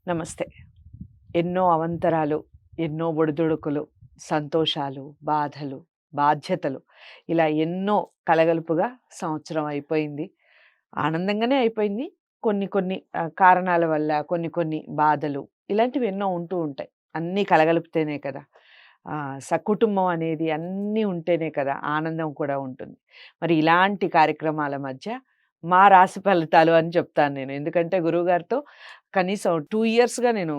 నమస్తే. ఎన్నో అవంతరాలు, ఎన్నో ఒడిదుడుకులు, సంతోషాలు, బాధలు, బాధ్యతలు ఇలా ఎన్నో కలగలుపుగా సంవత్సరం అయిపోయింది. ఆనందంగానే అయిపోయింది. కొన్ని కొన్ని కారణాల వల్ల కొన్ని కొన్ని బాధలు ఇలాంటివి ఎన్నో ఉంటూ ఉంటాయి. అన్నీ కలగలిపితేనే కదా! సకుటుంబం అనేది అన్నీ ఉంటేనే కదా ఆనందం కూడా ఉంటుంది. మరి ఇలాంటి కార్యక్రమాల మధ్య మా రాశి ఫలితాలు అని చెప్తాను నేను. ఎందుకంటే గురువుగారితో కనీసం 2 ఇయర్స్‌గా నేను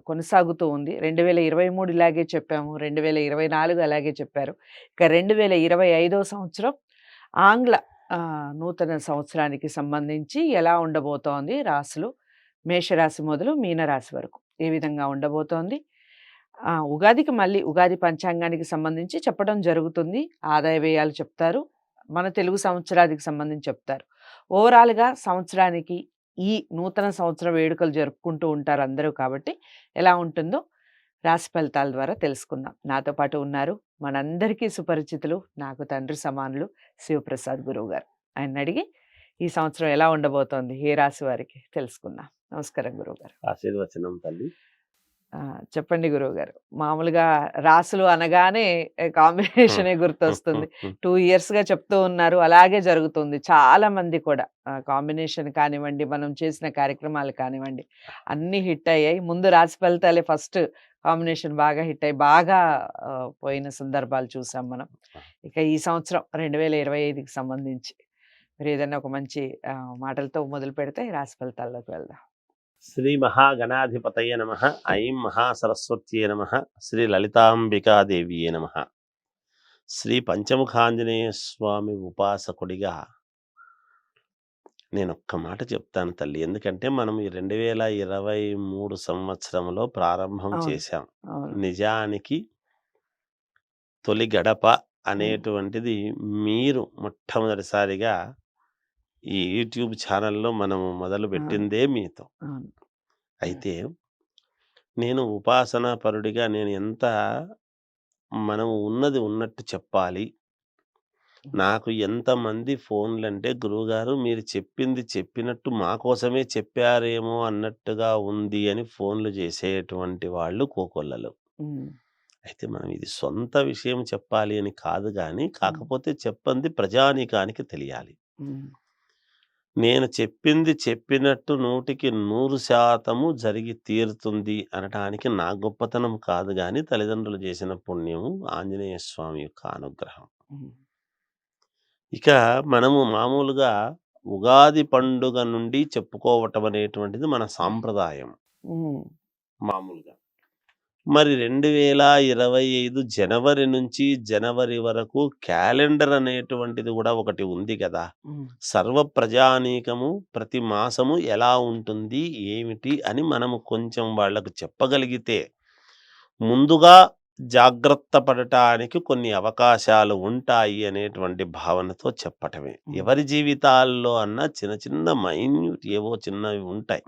కొనసాగుతూ ఉంది. 2023 ఇలాగే చెప్పాము. 2024 అలాగే చెప్పారు. ఇక 2025 సంవత్సరం ఆంగ్ల నూతన సంవత్సరానికి సంబంధించి ఎలా ఉండబోతోంది రాశులు, మేషరాశి మొదలు మీనరాశి వరకు ఏ విధంగా ఉండబోతోంది. ఉగాదికి మళ్ళీ ఉగాది పంచాంగానికి సంబంధించి చెప్పడం జరుగుతుంది. ఆదాయ వ్యయాలు చెప్తారు. మన తెలుగు సంవత్సరాదికి సంబంధించి చెప్తారు. ఓవరాల్‌గా సంవత్సరానికి ఈ నూతన సంవత్సర వేడుకలు జరుపుకుంటూ ఉంటారు అందరూ కాబట్టి ఎలా ఉంటుందో రాశి ఫలితాల ద్వారా తెలుసుకుందాం. నాతో పాటు ఉన్నారు మనందరికీ సుపరిచితులు, నాకు తండ్రి సమానులు శివప్రసాద్ గురువుగారు. ఆయన్ని అడిగి ఈ సంవత్సరం ఎలా ఉండబోతోంది, ఏ రాశి వారికి తెలుసుకుందాం. నమస్కారం గురువుగారు. ఆశీర్వచనం తల్లి. చెప్పండి గురువుగారు. మామూలుగా రాసులు అనగానే కాంబినేషనే గుర్తొస్తుంది. 2 ఇయర్స్‌గా చెప్తూ ఉన్నారు. అలాగే జరుగుతుంది. చాలా మంది కూడా కాంబినేషన్ కానివ్వండి, మనం చేసిన కార్యక్రమాలు కానివ్వండి, అన్నీ హిట్ అయ్యాయి. ముందు రాశి ఫలితాలే ఫస్ట్ కాంబినేషన్ బాగా హిట్ అయ్యి బాగా పోయిన సందర్భాలు చూసాం మనం. ఇక ఈ సంవత్సరం 2025కి సంబంధించి మీరు ఏదైనా ఒక మంచి మాటలతో మొదలుపెడితే రాశి ఫలితాల్లోకి వెళ్దాం. శ్రీ మహాగణాధిపతయ నమః. ఐం మహాసరస్వత్యే నమః. శ్రీ లలితాంబికాదేవియే నమః. శ్రీ పంచముఖాంజనేయ స్వామి ఉపాసకుడిగా నేను ఒక్క మాట చెప్తాను తల్లి. ఎందుకంటే మనం ఈ 2023 సంవత్సరంలో ప్రారంభం చేశాం. నిజానికి తొలి గడప అనేటువంటిది మీరు మొట్టమొదటిసారిగా ఈ యూట్యూబ్ ఛానల్లో మనము మొదలు పెట్టిందే మీతో. అయితే నేను ఉపాసనా పరుడిగా నేను ఎంత మనం ఉన్నది ఉన్నట్టు చెప్పాలి. నాకు ఎంతమంది ఫోన్లంటే గురువుగారు మీరు చెప్పింది చెప్పినట్టు మా కోసమే చెప్పారేమో అన్నట్టుగా ఉంది అని ఫోన్లు చేసేటువంటి వాళ్ళు కోకొల్లలు. అయితే మనం ఇది సొంత విషయం చెప్పాలి అని కాదు గాని, కాకపోతే చెప్పంది ప్రజానీకానికి తెలియాలి. నేను చెప్పింది చెప్పినట్టు 100కి 100% జరిగి తీరుతుంది అనటానికి నా గొప్పతనం కాదు గాని, తల్లిదండ్రులు చేసిన పుణ్యము, ఆంజనేయ స్వామి యొక్క అనుగ్రహం. ఇక మనము మామూలుగా ఉగాది పండుగ నుండి చెప్పుకోవటం అనేటువంటిది మన సాంప్రదాయం మామూలుగా. మరి 2025 జనవరి నుంచి జనవరి వరకు క్యాలెండర్ అనేటువంటిది కూడా ఒకటి ఉంది కదా. సర్వ ప్రజానీకము ప్రతి మాసము ఎలా ఉంటుంది ఏమిటి అని మనము కొంచెం వాళ్ళకు చెప్పగలిగితే ముందుగా జాగ్రత్త పడటానికి కొన్ని అవకాశాలు ఉంటాయి అనేటువంటి భావనతో చెప్పటమే. ఎవరి జీవితాల్లో అన్నా చిన్న చిన్న మైన్యూట్ ఏవో చిన్నవి ఉంటాయి.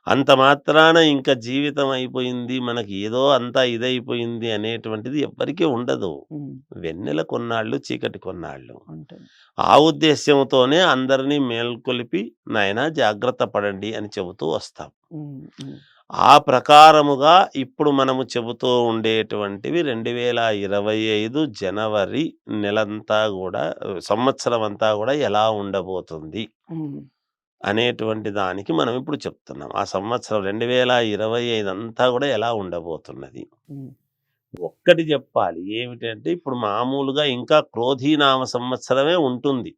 అంత మాత్రాన ఇంకా జీవితం అయిపోయింది, మనకి ఏదో అంతా ఇదైపోయింది అనేటువంటిది ఎవ్వరికీ ఉండదు. వెన్నెల కొన్నాళ్ళు, చీకటి కొన్నాళ్ళు. ఆ ఉద్దేశ్యంతోనే అందరినీ మేల్కొలిపి నాయనా జాగ్రత్త పడండి అని చెబుతూ వస్తాం. ఆ ప్రకారముగా ఇప్పుడు మనము చెబుతూ ఉండేటువంటివి 2025 జనవరి నెలంతా కూడా, సంవత్సరం అంతా కూడా ఎలా ఉండబోతుంది అనేటువంటి దానికి మనం ఇప్పుడు చెప్తున్నాం. ఆ సంవత్సరం 2025 అంతా కూడా ఎలా ఉండబోతున్నది. ఒక్కటి చెప్పాలి ఏమిటంటే, ఇప్పుడు మామూలుగా ఇంకా క్రోధీనామ సంవత్సరమే ఉంటుంది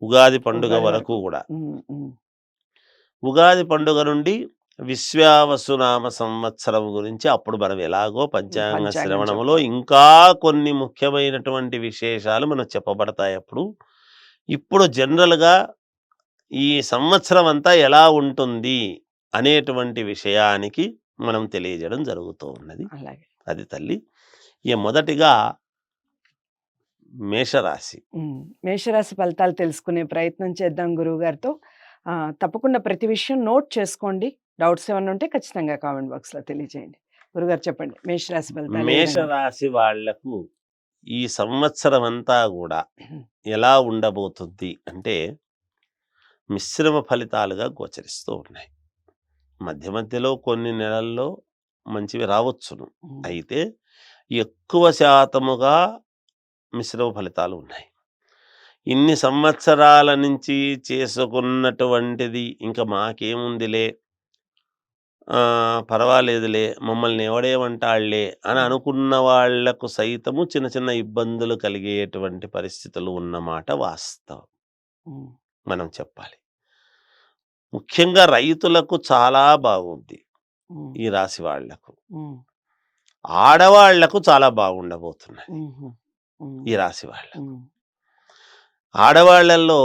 ఉగాది పండుగ వరకు కూడా. ఉగాది పండుగ నుండి విశ్వావసునామ సంవత్సరం గురించి అప్పుడు మనం ఎలాగో పంచాంగ శ్రవణములో ఇంకా కొన్ని ముఖ్యమైనటువంటి విశేషాలు మనం చెప్పబడతాయి. ఇప్పుడు జనరల్గా ఈ సంవత్సరం అంతా ఎలా ఉంటుంది అనేటువంటి విషయానికి మనం తెలియజేయడం జరుగుతూ ఉన్నది. అది తల్లి. ఇక మొదటిగా మేషరాశి. మేషరాశి ఫలితాలు తెలుసుకునే ప్రయత్నం చేద్దాం గురువుగారితో. తప్పకుండా ప్రతి విషయం నోట్ చేసుకోండి. డౌట్స్ ఏమైనా ఉంటే ఖచ్చితంగా కామెంట్ బాక్స్లో తెలియజేయండి. గురుగారు చెప్పండి మేషరాశి ఫలితాలు. మేషరాశి వాళ్లకు ఈ సంవత్సరం అంతా కూడా ఎలా ఉండబోతుంది అంటే మిశ్రమ ఫలితాలుగా గోచరిస్తూ ఉన్నాయి. మధ్య మధ్యలో కొన్ని నెలల్లో మంచివి రావచ్చును. ఉమ్, అయితే ఎక్కువ శాతముగా మిశ్రమ ఫలితాలు ఉన్నాయి. ఇన్ని సంవత్సరాల నుంచి చేసుకున్నటువంటిది ఇంకా మాకేముందిలే, పర్వాలేదులే, మమ్మల్ని ఎవడేమంటాడులే అని ఉమ్, అనుకున్న వాళ్లకు సైతము చిన్న చిన్న ఇబ్బందులు కలిగేటువంటి పరిస్థితులు ఉన్నమాట వాస్తవం. ఉమ్, మనం చెప్పాలి. ముఖ్యంగా రైతులకు చాలా బాగుంది ఉమ్, ఈ రాశి వాళ్లకు. ఉమ్, ఆడవాళ్లకు చాలా బాగుండబోతున్నాయి ఉమ్, ఉమ్, ఈ రాశి వాళ్ళకు. ఉమ్, ఆడవాళ్లలో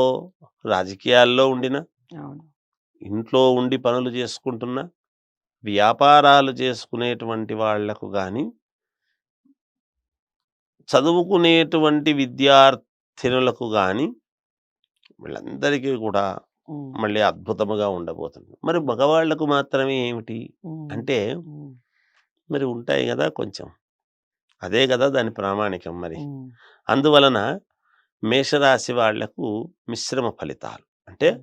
రాజకీయాల్లో ఉండిన, అవును. ఇంట్లో ఉండి పనులు చేసుకుంటున్న, వ్యాపారాలు చేసుకునేటువంటి వాళ్లకు గాని, చదువుకునేటువంటి విద్యార్థినులకు గాని, వీళ్ళందరికీ కూడా ఉమ్, మళ్ళీ అద్భుతముగా ఉండబోతుంది. మరి మగవాళ్లకు మాత్రమే ఏమిటి ఉమ్, అంటే, ఉమ్, మరి ఉంటాయి కదా కొంచెం. అదే కదా దాని ప్రామాణికం మరి. ఉమ్, అందువలన మేషరాశి వాళ్లకు మిశ్రమ ఫలితాలు. అంటే ఉమ్,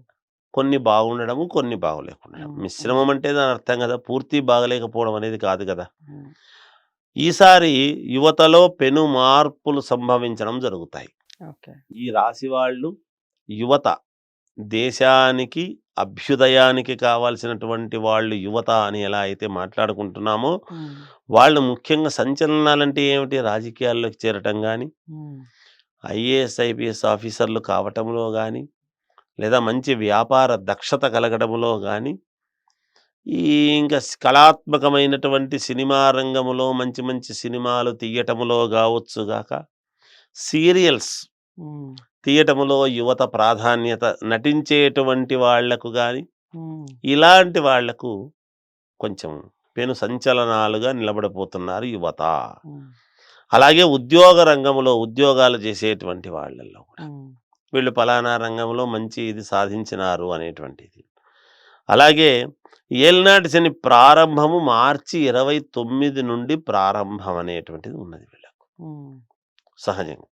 కొన్ని బాగుండడము, కొన్ని బాగోలేకుండడం. ఉమ్, ఉమ్, మిశ్రమం అంటే దాని అర్థం కదా పూర్తి బాగలేకపోవడం అనేది కాదు కదా. ఉమ్, ఈసారి యువతలో పెను మార్పులు సంభవించడం జరుగుతాయి. ఓకే. ఈ రాశి వాళ్ళు, యువత దేశానికి అభ్యుదయానికి కావాల్సినటువంటి వాళ్ళు యువత అని ఎలా అయితే మాట్లాడుకుంటున్నామో, ఉమ్, వాళ్ళు ముఖ్యంగా సంచలనాలంటే ఏమిటి? రాజకీయాల్లోకి చేరటం గాని, ఉమ్, ఐఏఎస్, ఐపీఎస్ ఆఫీసర్లు కావటంలో గాని, లేదా మంచి వ్యాపార దక్షత కలగడంలో గాని, ఈ ఇంకా కళాత్మకమైనటువంటి సినిమా రంగములో మంచి మంచి సినిమాలు తీయటములో గావచ్చుగాక, సీరియల్స్ ఉమ్, తీయటములో యువత ప్రాధాన్యత, నటించేటువంటి వాళ్లకు గాని, ఉమ్, ఇలాంటి వాళ్లకు కొంచెం పెను సంచలనాలుగా నిలబడబోతున్నారు యువత. ఉమ్, అలాగే ఉద్యోగ రంగంలో ఉద్యోగాలు చేసేటువంటి వాళ్ళల్లో కూడా ఉమ్, వీళ్ళు పలానా రంగంలో మంచి ఇది సాధించినారు అనేటువంటిది. అలాగే ఏలినాటి శని ప్రారంభము మార్చి 29 నుండి ప్రారంభం అనేటువంటిది ఉన్నది వీళ్ళకు. ఉమ్, సహజంగా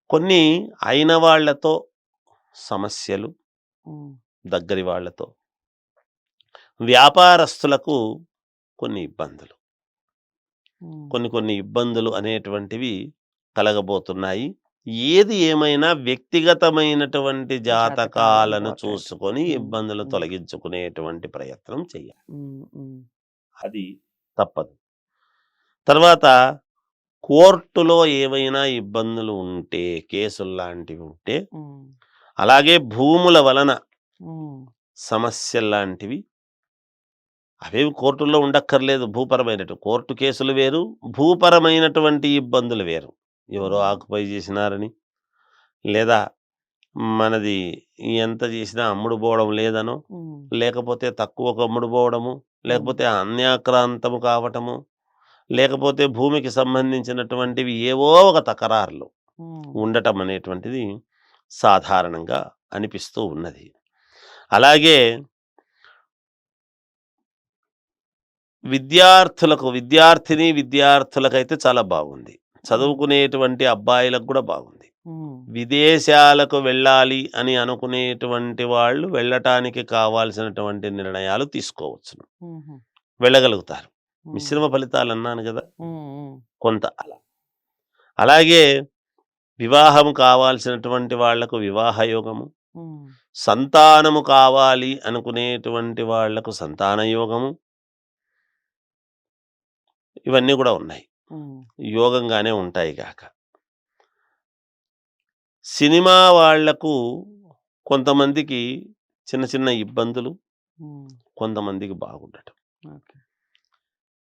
కొన్ని అయిన వాళ్లతో సమస్యలు, ఉమ్, దగ్గరి వాళ్లతో, వ్యాపారస్తులకు కొన్ని ఇబ్బందులు, ఉమ్, కొన్ని కొన్ని ఇబ్బందులు అనేటువంటివి కలగబోతున్నాయి. ఏది ఏమైనా వ్యక్తిగతమైనటువంటి జాతకాలను ఇంపార్టెంట్. చూసుకొని ఉమ్, ఇబ్బందులు ఉమ్, తొలగించుకునేటువంటి ప్రయత్నం చేయాలి. ఉమ్, ఉమ్, అది తప్పదు. తర్వాత కోర్టులో ఏవైనా ఇబ్బందులు ఉంటే, కేసుల్లాంటివి ఉంటే, ఉమ్, అలాగే భూముల వలన ఉమ్, సమస్యల్లాంటివి అవేవి కోర్టుల్లో ఉండక్కర్లేదు. కోర్టు కేసులు వేరు, భూపరమైనటువంటి ఇబ్బందులు వేరు. ఎవరో ఉమ్, ఆక్యుపై చేసినారని, లేదా మనది ఎంత చేసినా అమ్ముడు పోవడం లేదనో, ఉమ్, లేకపోతే తక్కువకు అమ్ముడు పోవడము, ఉమ్, లేకపోతే అన్యాక్రాంతము కావటము, లేకపోతే భూమికి సంబంధించినటువంటివి ఏవో ఒక తకరార్లు ఉమ్, ఉండటం అనేటువంటిది సాధారణంగా అనిపిస్తూ ఉన్నది. అలాగే విద్యార్థులకైతే చాలా బాగుంది. చదువుకునేటువంటి అబ్బాయిలకు కూడా బాగుంది. ఉమ్, విదేశాలకు వెళ్ళాలి అని అనుకునేటువంటి వాళ్ళు వెళ్ళటానికి కావాల్సినటువంటి నిర్ణయాలు తీసుకోవచ్చును. ఉమ్, వెళ్ళగలుగుతారు. ఉమ్, మిశ్రమ ఫలితాలు అన్నాను కదా ఉమ్, ఉమ్, కొంత అలా. అలాగే వివాహం కావాల్సినటువంటి వాళ్లకు వివాహ యోగము, ఉమ్, సంతానము కావాలి అనుకునేటువంటి వాళ్లకు సంతాన యోగము, ఇవన్నీ కూడా ఉన్నాయి. ఉమ్, యోగంగానే ఉంటాయి గాక. సినిమా వాళ్లకు కొంతమందికి చిన్న చిన్న ఇబ్బందులు, ఉమ్, కొంతమందికి బాగుండటం. ఓకే.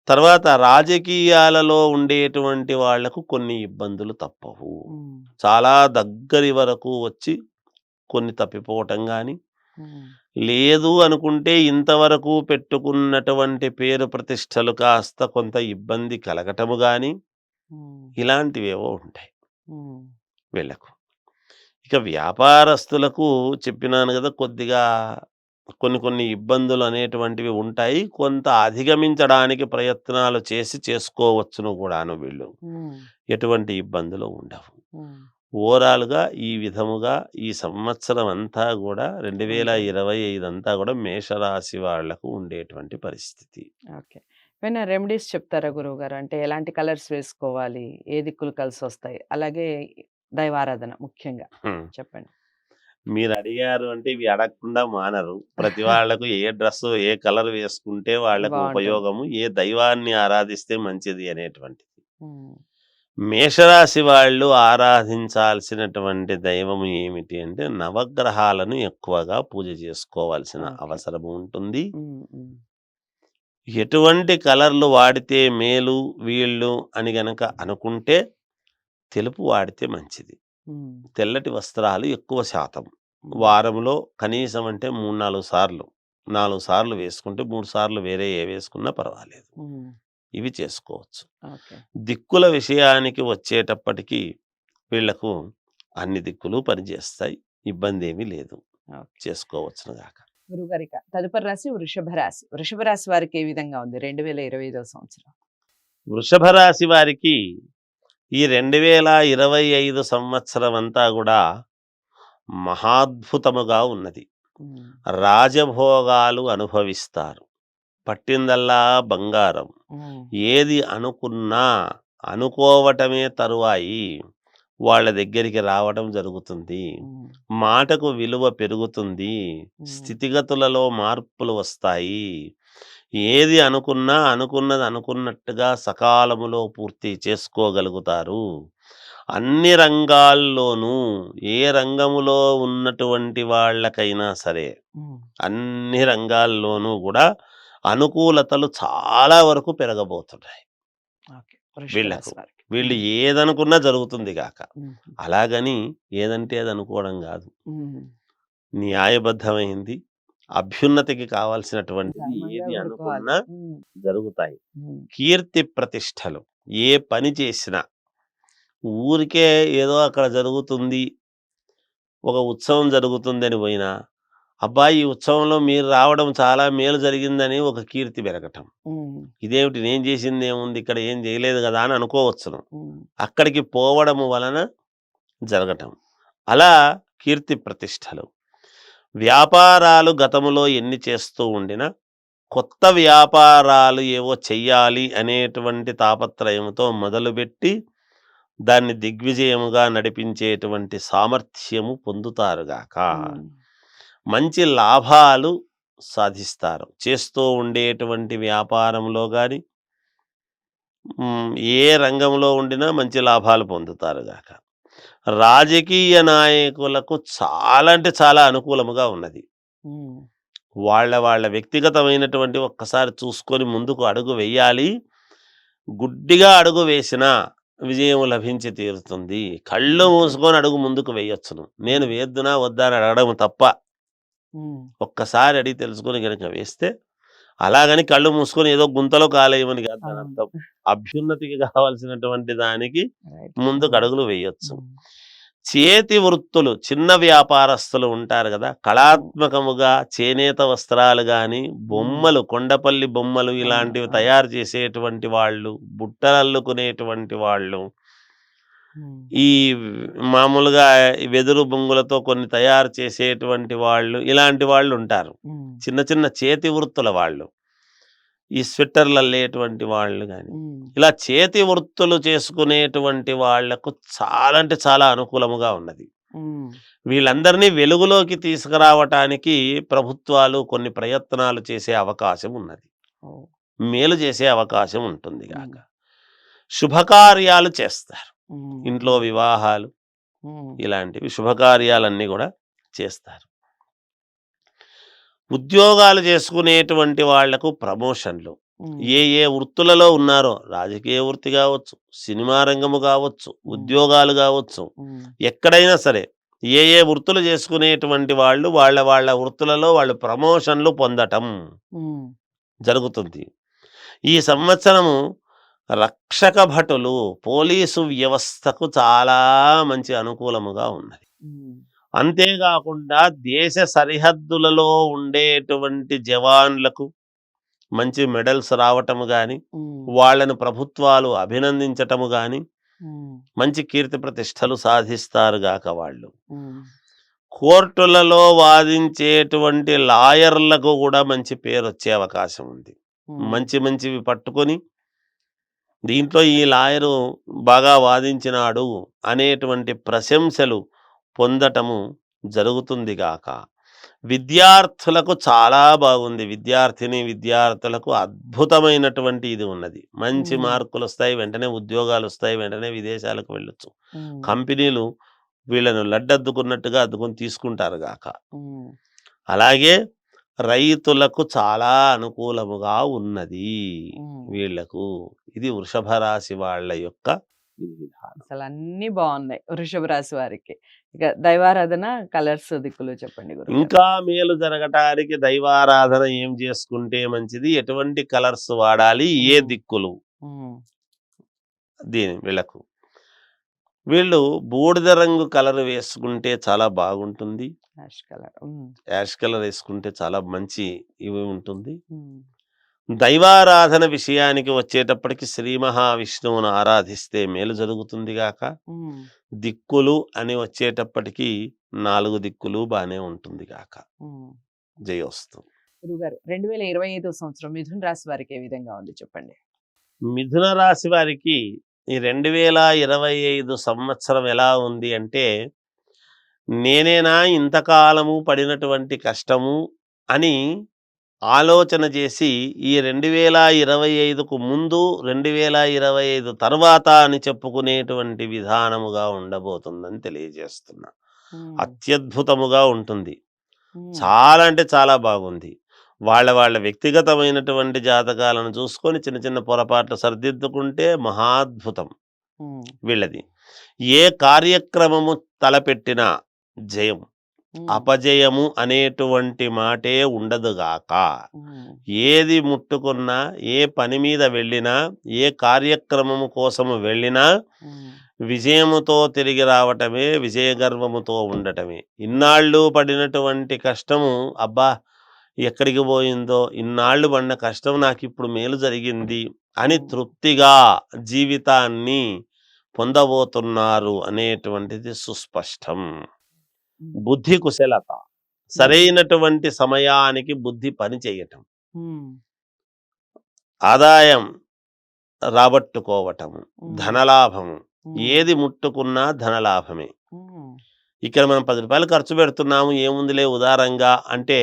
తర్వాత రాజకీయాలలో ఉండేటువంటి వాళ్లకు కొన్ని ఇబ్బందులు తప్పవు. ఉమ్, చాలా దగ్గరి వరకు వచ్చి కొన్ని తప్పిపోవటం గాని, ఉమ్, లేదు అనుకుంటే ఇంతవరకు పెట్టుకున్నటువంటి పేరు ప్రతిష్టలు కాస్త కొంత ఇబ్బంది కలగటము గాని, ఉమ్, ఇలాంటివేవో ఉంటాయి ఉమ్, వీళ్ళకు. ఇక వ్యాపారస్తులకు చెప్పినాను కదా, కొద్దిగా కొన్ని కొన్ని ఇబ్బందులు అనేటువంటివి ఉంటాయి. కొంత అధిగమించడానికి ప్రయత్నాలు చేసుకోవచ్చును కూడాను వీళ్ళు. ఉమ్, ఎటువంటి ఇబ్బందులు ఉండవు. ఉమ్, ఓవరాల్‌గా ఈ విధముగా ఈ సంవత్సరం అంతా గూడా ఉంటుంది. 2025 అంతా గూడా మేషరాశి వాళ్ళకు ఉండేటువంటి పరిస్థితి. ఓకే. ఏమైనా రెమెడీస్ చెప్తారా గురువుగారు? అంటే ఎలాంటి కలర్స్ వేసుకోవాలి? ఏ దిక్కులు కలిసొస్తాయి? అలాగే దైవారాధన ముఖ్యంగా హ్మ్. చెప్పండి. మీరడిగారు అంటే ఇవి అడగకుండా మానరు. ప్రతి వాళ్ళకు ఏ డ్రెస్సు, ఏ కలర్ వేసుకుంటే వాళ్ళకు బావుంటుంది. ఉపయోగము, ఏ దైవాన్ని ఆరాధిస్తే మంచిది అనేటువంటిది. హ్మ్. మేషరాశి వాళ్ళు ఆరాధించాల్సినటువంటి దైవం ఏమిటి అంటే నవగ్రహాలను ఎక్కువగా పూజ చేసుకోవాల్సిన ఓకే. అవసరం ఉంటుంది. హ్మ్. హ్మ్. ఎటువంటి కలర్లు వాడితే మేలు వీళ్ళు అని గనక అనుకుంటే తెలుపు వాడితే మంచిది. హ్మ్. తెల్లటి వస్త్రాలు ఎక్కువ శాతం. హ్మ్. వారంలో కనీసం అంటే 3, 4 సార్లు. 4 సార్లు వేసుకుంటే 3 సార్లు వేరే ఏ వేసుకున్నా పర్వాలేదు. హ్మ్. ఇవి చేసుకోవచ్చు. ఓకే. దిక్కుల విషయానికి వచ్చేటప్పటికి వీళ్ళకు అన్ని దిక్కులు పనిచేస్తాయి. ఇబ్బందేమీ లేదు. ఓకే. చేసుకోవచ్చును గాక. గురువుగారిక తదుపరి రాశి వృషభ రాశి. వృషభ రాశి వారికి ఏ విధంగా ఉంది 2025వ సంవత్సరం? వృషభ రాశి వారికి ఈ 2025 సంవత్సరం అంతా గూడా మహాద్భుతముగా ఉన్నది. హ్మ్. రాజభోగాలు అనుభవిస్తారు. పట్టిందల్లా బంగారం. హ్మ్. ఏది అనుకున్నా, అనుకోవటమే తరువాయి వాళ్ళ దగ్గరికి రావడం జరుగుతుంది. హ్మ్. మాటకు విలువ పెరుగుతుంది. హ్మ్. స్థితిగతులలో మార్పులు వస్తాయి. ఏది అనుకున్నా, అనుకున్నది అనుకున్నట్టుగా సకాలములో పూర్తి చేసుకోగలుగుతారు. అన్ని రంగాల్లోనూ, ఏ రంగములో ఉన్నటువంటి వాళ్ళకైనా సరే, హ్మ్. అన్ని రంగాల్లోనూ గూడా అనుకూలతలు చాలా వరకు పెరగబోతున్నాయి ఓకే. వృషభ వీళ్ళకు. రాశి వారికి. వీళ్ళు హ్మ్. ఏదనుకున్నా జరుగుతుంది గాక. హుహు. అలాగని ఏదంటే అది అనుకోవడం గాదు. హ్మ్. న్యాయబద్ధమైంది, అభ్యున్నతికి కావాల్సినటువంటిది ధర్మంగా ఏది కూడుకోవాలి. అనుకున్నా హ్మ్. జరుగుతాయి. హ్మ్. కీర్తి ప్రతిష్టలు ఏ పని చేసినా ఊరికే ఏదో అక్కడ జరుగుతుంది, ఒక ఉత్సవం జరుగుతుందని పోయినా, అబ్బా! ఈ ఉత్సవంలో మీరు రావడం చాలా మేలు జరిగిందని ఒక కీర్తి పెరగటం. హ్మ్. ఇదేమిటి నేను చేసిందేముంది ఇక్కడ ఏం చేయలేదు గదా! అని అనుకోవచ్చును. హ్మ్. అక్కడికి పోవడము వలన జరగటం. అలా కీర్తి ప్రతిష్టలు. వ్యాపారాలు గతములో ఎన్ని చేస్తూ ఉండినా, కొత్త వ్యాపారాలు ఏవో చెయ్యాలి అనేటువంటి తాపత్రయముతో మొదలుపెట్టి, దాన్ని దిగ్విజయముగా నడిపించేటువంటి సామర్థ్యము పొందుతారుగాక. హ్మ్. మంచి లాభాలు సాధిస్తారు. చేస్తూ ఉండేటువంటి వ్యాపారంలో గాని, ఏ రంగంలో ఉండినా మంచి లాభాలు పొందుతారుగాక. రాజకీయ నాయకులకు చాలా అంటే చాలా అనుకూలముగా ఉన్నది. హ్మ్. వాళ్ళ వ్యక్తిగతమైనటువంటి ఒక్కసారి చూసుకొని ముందుకు అడుగు వెయ్యాలి. గుడ్డిగా అడుగు వేసినా విజయం లభించి తీరుతుంది. కళ్ళు ఓకే. మూసుకొని అడుగు ముందుకు వేయొచ్చును. నేను హ్మ్. వేద్దునా వద్దా అని అడగడం తప్ప. హ్మ్. ఒక్కసారి అడిగి తెలుసుకొని గనుక వేస్తే, అలాగని కళ్ళు మూసుకొని ఏదో గుంతలో కాలేయమని కాదు అవును. దానర్థం. అభ్యున్నతికి కావాల్సినటువంటి దానికి రైట్. ముందుకు హ్మ్. అడుగులు వేయొచ్చు. హ్మ్. చేతి వృత్తులు చిన్న వ్యాపారస్తులు ఉంటారు గదా! హ్మ్. కళాత్మకముగా చేనేత వస్త్రాలు గాని, హ్మ్. బొమ్మలు కొండపల్లి బొమ్మలు అవును. ఇలాంటివి అవును. తయారు చేసేటువంటి వాళ్ళు, బుట్టలల్లుకునేటువంటి వాళ్ళు, హ్మ్. ఈ మామూలుగా ఈ వెదురు బొంగులతో కొన్ని తయారు చేసేటువంటి వాళ్ళు, ఇలాంటి వాళ్ళుంటారు. హ్మ్. చిన్న చిన్న చేతి వృత్తుల వాళ్ళు. ఈ స్వెట్టర్‌లల్లేటువంటి వాళ్ళు గాని, హ్మ్. ఇలా చేతి వృత్తులు చేసుకునేటువంటి వాళ్లకు చాలా అంటే చాలా అనుకూలముగా ఉన్నది. హ్మ్. వీళ్ళందరినీ వెలుగులోకి తీసుకురావటానికి ప్రభుత్వాలు కొన్ని ప్రయత్నాలు చేసే అవకాశం ఉన్నది. ఓహ్! మేలు చేసే అవకాశం ఉంటుంది గాక. హ్మ్. శుభకార్యాలు చేస్తారు. హ్మ్. ఇంట్లో హ్మ్. వివాహాలు హ్మ్. ఇలాంటివి శుభకార్యాలన్నీ గూడా చేస్తారు. ఉద్యోగాలు చేసుకునేటువంటి వాళ్లకు ప్రమోషన్‌లు. హ్మ్. ఏ వృత్తులలో ఉన్నారో రాజకీయ వృత్తి గావచ్చు, సినిమా రంగము గావచ్చు, హ్మ్. ఉద్యోగాలు గావచ్చు, హ్మ్. ఎక్కడైనా సరే ఏ వృత్తులు చేసుకునేటువంటి వాళ్ళు వాళ్ళ వృత్తులలో వాళ్ళు ప్రమోషన్‌లు పొందటం హ్మ్. జరుగుతుంది. ఈ సంవత్సరము రక్షక భటులు, పోలీసు వ్యవస్థకు చాలా మంచి అనుకూలముగా ఉన్నది. హ్మ్. అంతేగాకుండా దేశ సరిహద్దులలో ఉండేటువంటి జవాన్లకు మంచి మెడల్స్ రావటము గాని, హ్మ్. వాళ్ళను ప్రభుత్వాలు అభినందించటము గాని, ఉమ్, మంచి కీర్తి ప్రతిష్టలు సాధిస్తారు గాక వాళ్ళు. ఉమ్, కోర్టులలో వాదించేటువంటి లాయర్లకు కూడా మంచి పేరొచ్చే అవకాశం ఉంది. ఉమ్, మంచి మంచివి పట్టుకొని దీంట్లో ఈ లాయరు బాగా వాదించినాడు అనేటువంటి ప్రశంసలు పొందటము జరుగుతుంది గాక. విద్యార్థులకు చాలా బాగుంది. విద్యార్థులకు అద్భుతమైనటువంటి ఇది ఉన్నది. మంచి ఉమ్, మార్కులొస్తాయి. వెంటనే ఉద్యోగాలొస్తాయి. వెంటనే విదేశాలకు వెళ్ళొచ్చు. ఉమ్, కంపెనీలు వీళ్ళను లడ్డద్దుకున్నట్టుగా అద్దుకొని తీసుకుంటారు గాక. ఉమ్, అలాగే రైతులకు చాలా అనుకూలముగా ఉన్నది ఉమ్. వీళ్లకు. ఇది వృషభ రాశి వాళ్ళ యొక్క విధి విధానం. అసలు అన్ని బాగున్నాయి వృషభ రాశి వారికి. ఇక దైవారాధన కలర్స్ దిక్కులు చెప్పండి గురుగారు. ఇంకా మేలు జరగటానికి దైవారాధన ఏం చేసుకుంటే మంచిది, ఎటువంటి కలర్స్ వాడాలి, ఏ దిక్కులు ఉమ్, వీళ్ళకు. వీళ్ళు బూడిద రంగు కలర్ వేసుకుంటే చాలా బాగుంటుంది. Ash colour. Um, ash colour వేసుకుంటే చాలా మంచి ఇవి ఉంటుంది. ఉమ్, దైవారాధన విషయానికి వచ్చేటప్పటికి శ్రీ మహావిష్ణువును ఆరాధిస్తే మేలు జరుగుతుంది గాక. ఉమ్, దిక్కులు అని వచ్చేటప్పటికి 4 దిక్కులు బానే ఉంటుంది గాక. ఉమ్. జయోస్తు. గురుగారు 2025 సంవత్సరం మిథున రాశి వారికి ఏ విధంగా ఉంది చెప్పండి. మిథున రాశి వారికి ఈ 2025 సంవత్సరం ఎలా ఉంది అంటే, నేనేనా ఇంతకాలము పడినటువంటి కష్టము అని ఆలోచన చేసి ఈ 2025కు ముందు 2025 తర్వాత అని చెప్పుకునేటువంటి విధానముగా ఉండబోతుందని తెలియజేస్తున్నా. ఉమ్, అత్యద్భుతముగా ఉంటుంది. ఉమ్, చాలా అంటే చాలా బాగుంది. వాళ్ళ వ్యక్తిగతమైనటువంటి జాతకాలను చూసుకొని చిన్న చిన్న పొరపాట్లు సరిదిద్దుకుంటే మహాద్భుతం ఉమ్, వీళ్ళది. ఏ కార్యక్రమము తలపెట్టినా జయం, ఉమ్, అపజయము అనేటువంటి మాటే ఉండదుగాక. ఉమ్, ఏది ముట్టుకున్నా, ఏ పని మీద వెళ్ళినా, ఏ కార్యక్రమము కోసము వెళ్ళినా ఉమ్, విజయముతో తిరిగి రావటమే, విజయగర్వముతో ఉండటమే. ఇన్నాళ్ళు పడినటువంటి కష్టము అబ్బా ఎక్కడికి పోయిందో, ఇన్నాళ్ళు పడిన కష్టం నాకిప్పుడు మేలు జరిగింది అని తృప్తిగా జీవితాన్ని పొందబోతున్నారు అనేటువంటిది సుస్పష్టం. బుద్ధి కుశలత, సరైనటువంటి సమయానికి బుద్ధి పని చేయటం, ఉమ్, ఆదాయం రాబట్టుకోవటము, ఉమ్, ధనలాభము. ఉమ్, ఏది ముట్టుకున్నా ధనలాభమే. ఉమ్, ఇక్కడ మనం 10 రూపాయలు ఖర్చు పెడుతున్నాము, ఏముందిలే ఉదారంగా అంటే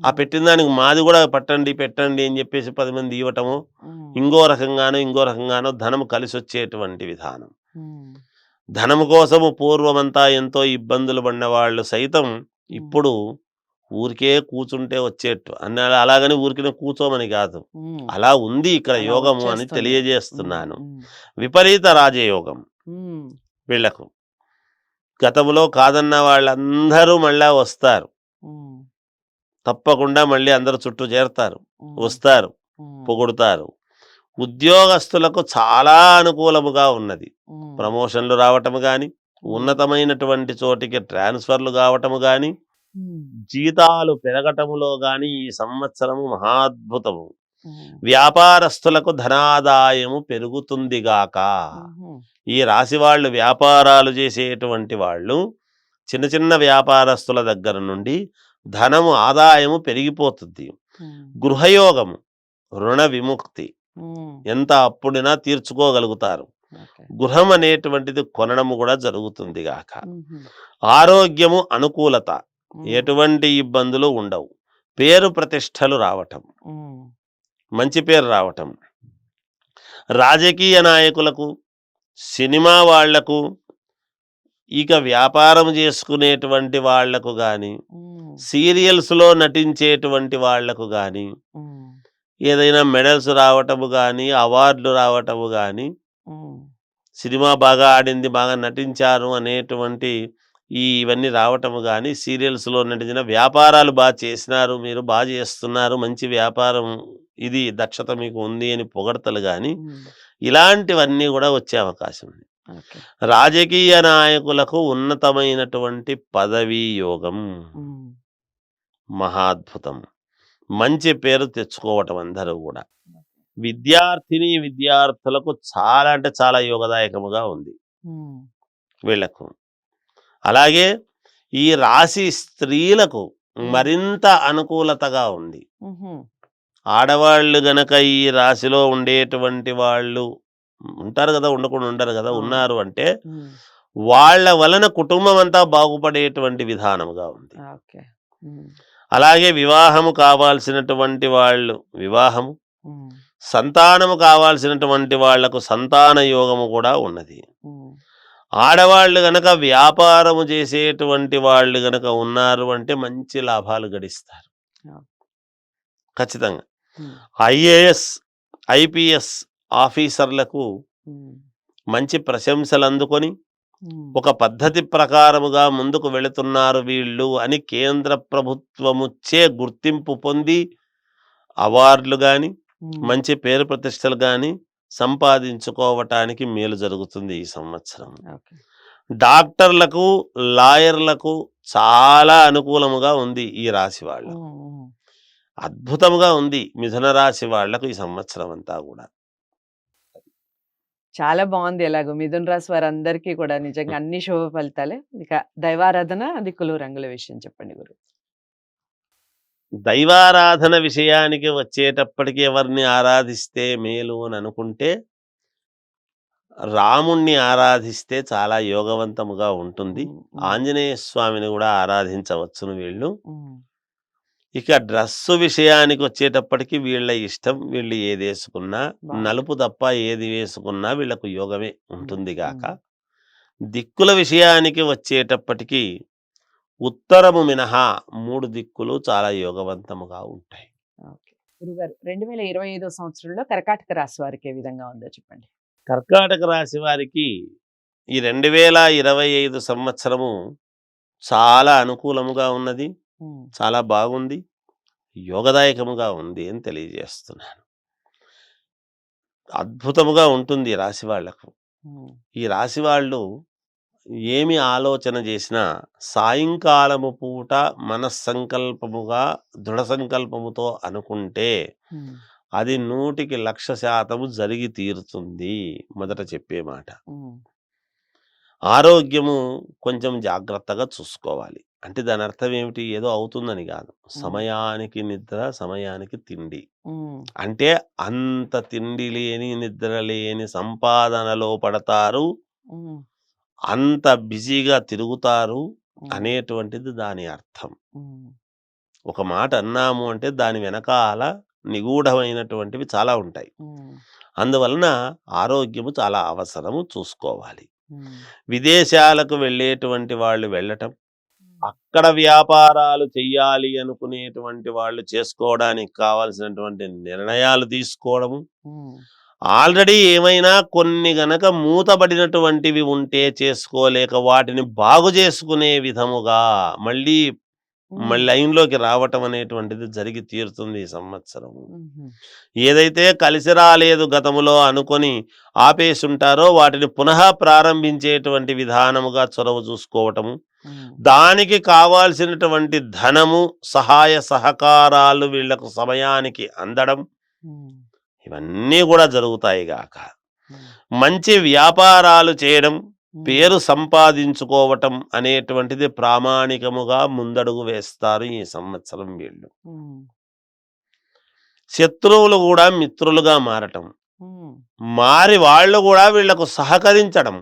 ఆ ఉమ్, పెట్టిన దానికి మాది కూడా పట్టండి పెట్టండి అని చెప్పేసి 10 మంది ఇవ్వటము, ఉమ్, ఇంకో రకంగానో ధనము కలిసి వచ్చేటువంటి విధానం. ఉమ్, ధనము కోసము పూర్వమంతా ఎంతో ఇబ్బందులు పడిన వాళ్ళు సైతం ఇప్పుడు ఊరికే కూర్చుంటే వచ్చేట్టు అలాగని ఊరికే కూర్చోమని కాదు, ఉమ్, అలా ఉంది ఇక్కడ అలా యోగము అని వచ్చేస్తుంది. తెలియజేస్తున్నాను. ఉమ్, విపరీత రాజయోగం ఉమ్, వీళ్లకు. గతంలో కాదన్న వాళ్ళందరూ మళ్ళా వస్తారు. ఉమ్, తప్పకుండా మళ్ళీ అందరూ చుట్టూ చేరతారు, ఉమ్, వస్తారు, ఉమ్, పొగుడుతారు. ఉద్యోగస్తులకు చాలా అనుకూలముగా ఉన్నది. ఉమ్, ప్రమోషన్లు రావటము కానీ, ఉన్నతమైనటువంటి చోటికి ట్రాన్స్ఫర్లు కావటము కానీ, ఉమ్, జీతాలు పెరగటములో కానీ ఈ సంవత్సరము మహాద్భుతము. ఉమ్, వ్యాపారస్తులకు ధనాదాయము పెరుగుతుందిగాక. ఉమ్, ఈ రాశి వాళ్ళు వ్యాపారాలు చేసేటువంటి వాళ్ళు చిన్న చిన్న వ్యాపారస్తుల దగ్గర నుండి ధనము ఆదాయము పెరిగిపోతుంది. ఉమ్, గృహయోగము, రుణ విముక్తి, ఉమ్, ఎంత అప్పుడినా తీర్చుకోగలుగుతారు. ఓకే. గృహం అనేటువంటిది కొనడము కూడా జరుగుతుంది గాక. ఉమ్, ఆరోగ్యము అనుకూలత, ఉమ్, ఎటువంటి ఇబ్బందులు ఉండవు. పేరు ప్రతిష్టలు రావటం, ఉమ్, మంచి పేరు రావటం. రాజకీయ నాయకులకు, సినిమా వాళ్లకు, ఇక వ్యాపారం చేసుకునేటువంటి వాళ్లకు కానీ, ఉమ్, సీరియల్స్లో నటించేటువంటి వాళ్లకు కానీ ఉమ్, ఏదైనా మెడల్స్ రావటము కానీ, అవార్డులు రావటము కానీ, ఉమ్, సినిమా బాగా ఆడింది, బాగా నటించారు అనేటువంటి ఇవన్నీ రావటము కానీ, సీరియల్స్లో నటించిన వ్యాపారాలు బాగా చేసినారు, మీరు బాగా చేస్తున్నారు, మంచి వ్యాపారం ఇది దక్షత మీకు ఉంది అని పొగడతలు కానీ, ఉమ్, ఇలాంటివన్నీ కూడా వచ్చే అవకాశం ఉంది. ఓకే. రాజకీయ నాయకులకు ఉన్నతమైనటువంటి పదవీ యోగం, ఉమ్, మహాద్భుతం. మంచి పేరు తెచ్చుకోవటం అందరూ కూడా. విద్యార్థిని విద్యార్థులకు చాలా అంటే చాలా యోగదాయకముగా ఉంది ఉమ్, వీళ్లకు. అలాగే ఈ రాశి స్త్రీలకు మరింత అనుకూలతగా ఉంది. ఉహు, ఆడవాళ్ళు గనక ఈ రాశిలో ఉండేటువంటి వాళ్ళు ఉంటారు కదా, ఉండకుండా ఉండరు కదా, అవును. ఉన్నారు అంటే ఉమ్, వాళ్ళ వలన కుటుంబం అంతా బాగుపడేటువంటి విధానముగా ఉంది. ఓకే. ఉమ్, అలాగే వివాహము కావాల్సినటువంటి వాళ్ళు వివాహము, ఉమ్, సంతానము కావాల్సినటువంటి వాళ్లకు సంతాన యోగము కూడా ఉన్నది. ఉమ్, ఆడవాళ్ళు గనక వ్యాపారము చేసేటువంటి వాళ్ళు గనక ఉన్నారు అంటే మంచి లాభాలు గడిస్తారు ఓకే. ఖచ్చితంగా. ఉమ్, ఐఏఎస్ ఐపీఎస్ ఆఫీసర్లకు ఉమ్, మంచి ప్రశంసలు అందుకొని ఉమ్, ఒక పద్ధతి ప్రకారముగా ముందుకు వెళుతున్నారు వీళ్ళు అని కేంద్ర ప్రభుత్వముచ్చే గుర్తింపు పొంది అవార్డులు కానీ ఉమ్, మంచి పేరు ప్రతిష్టలు కానీ సంపాదించుకోవటానికి మేలు జరుగుతుంది ఈ సంవత్సరం. ఓకే. డాక్టర్లకు, లాయర్లకు చాలా అనుకూలముగా ఉంది ఈ రాశి వాళ్ళు. ఉమ్, ఉమ్. అద్భుతముగా ఉంది మిథున రాశి వాళ్లకు ఈ సంవత్సరం అంతా కూడా. చాలా బాగుంది. ఎలాగో మిథున రాశి వారందరికీ కూడా నిజంగా అన్ని శుభ ఫలితాలే. ఇక దైవారాధన, దిక్కులు, రంగుల విషయం చెప్పండి గురు. దైవారాధన విషయానికి వచ్చేటప్పటికి ఎవరిని ఆరాధిస్తే మేలు అని అనుకుంటే రాముణ్ణి ఆరాధిస్తే చాలా యోగవంతముగా ఉంటుంది. ఉమ్, ఉమ్, ఆంజనేయ స్వామిని కూడా ఆరాధించవచ్చును వీళ్ళు. ఉమ్, ఇక డ్రస్సు విషయానికి వచ్చేటప్పటికి వీళ్ళ ఇష్టం, వీళ్ళు ఏది వేసుకున్నా, బాగుంది. నలుపు తప్ప ఏది వేసుకున్నా వీళ్ళకు యోగమే ఉంటుంది గాక. ఉమ్, దిక్కుల విషయానికి వచ్చేటప్పటికి ఉత్తరము మినహా 3 దిక్కులు చాలా యోగవంతముగా ఉంటాయి. ఓకే. గురుగారు 2025 సంవత్సరంలో కర్కాటక రాశి వారికి ఏ విధంగా ఉందో చెప్పండి. కర్కాటక రాశి వారికి ఈ 2025 సంవత్సరము చాలా అనుకూలముగా ఉన్నది, ఉమ్, చాలా బాగుంది, యోగదాయకముగా ఉంది అని తెలియజేస్తున్నాను. అద్భుతముగా ఉంటుంది ఈ రాశి వాళ్లకు. ఉమ్, ఈ రాశి వాళ్ళు ఏమి ఆలోచన చేసినా సాయంకాలము పూట మనస్సంకల్పముగా దృఢ సంకల్పముతో అనుకుంటే ఉమ్, అది 100% జరిగి తీరుతుంది. మొదట చెప్పే మాట. ఉమ్, ఆరోగ్యము కొంచెం జాగ్రత్తగా చూసుకోవాలి. అంటే దాని అర్థం ఏమిటి? ఏదో అవుతుందని కాదు. సమయానికి నిద్ర, సమయానికి తిండి. ఉమ్, అంటే అంత తిండి లేని, నిద్ర లేని సంపాదనలో పడతారు, ఉమ్, అంత బిజీగా తిరుగుతారు ఉమ్, అనేటువంటిది దాని అర్థం. ఉమ్, ఒక మాట అన్నాము అంటే దాని వెనకాల నిగూఢమైనటువంటివి చాలా ఉంటాయి. ఉమ్, అందువలన ఆరోగ్యము చాలా అవసరము, చూసుకోవాలి. ఉమ్, విదేశాలకు వెళ్ళేటువంటి వాళ్ళు వెళ్ళటం, అక్కడ వ్యాపారాలు చెయ్యాలి అనుకునేటువంటి వాళ్ళు చేసుకోవడానికి కావాల్సినటువంటి నిర్ణయాలు తీసుకోవడము, ఉమ్, ఆల్రెడీ ఏమైనా కొన్ని గనక మూతబడినటువంటివి ఉంటే చేసుకోలేక వాటిని బాగు చేసుకునే విధముగా మళ్ళీ ఉమ్, లైన్లోకి రావటం అనేటువంటిది జరిగి తీరుతుంది ఈ సంవత్సరము. ఉమ్, ఏదైతే కలిసి రాలేదు గతములో అనుకొని ఆపేసుంటారో వాటిని పునః ప్రారంభించేటువంటి విధానముగా చొరవ చూసుకోవటము, ఉమ్, దానికి కావాల్సినటువంటి ధనము, సహాయ సహకారాలు వీళ్లకు సమయానికి అందడం, ఉమ్, ఇవన్నీ కూడా జరుగుతాయి గాక. ఉమ్, మంచి వ్యాపారాలు చేయడం, ఉమ్, పేరు సంపాదించుకోవటం అనేటువంటిది ప్రామాణికముగా ముందడుగు వేస్తారు ఈ సంవత్సరం వీళ్ళు. ఉమ్, శత్రువులు కూడా మిత్రులుగా మారటం, ఉమ్, మారి వాళ్ళు కూడా వీళ్లకు సహకరించడం,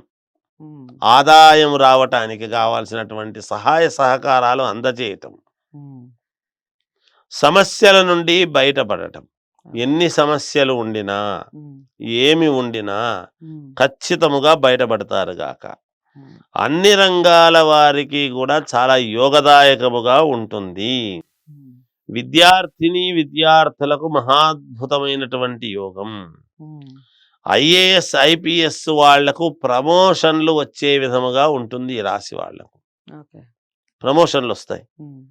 ఉమ్, ఆదాయం రావటానికి కావాల్సినటువంటి సహాయ సహకారాలు అందజేయటం, ఉమ్, సమస్యల నుండి బయటపడటం. ఎన్ని సమస్యలు ఉండినా, ఉమ్, ఏమి ఉండినా ఉమ్, ఖచ్చితముగా బయటపడతారు గాక. ఉమ్, అన్ని రంగాల వారికి కూడా చాలా యోగదాయకముగా ఉంటుంది. ఉమ్, విద్యార్థిని విద్యార్థులకు మహాద్భుతమైనటువంటి యోగం. ఉమ్, ఐఏఎస్ ఐపీఎస్ వాళ్లకు ప్రమోషన్లు వచ్చే విధముగా ఉంటుంది ఈ రాశి వాళ్లకు. ఓకే. ప్రమోషన్లు వస్తాయి. ఉమ్,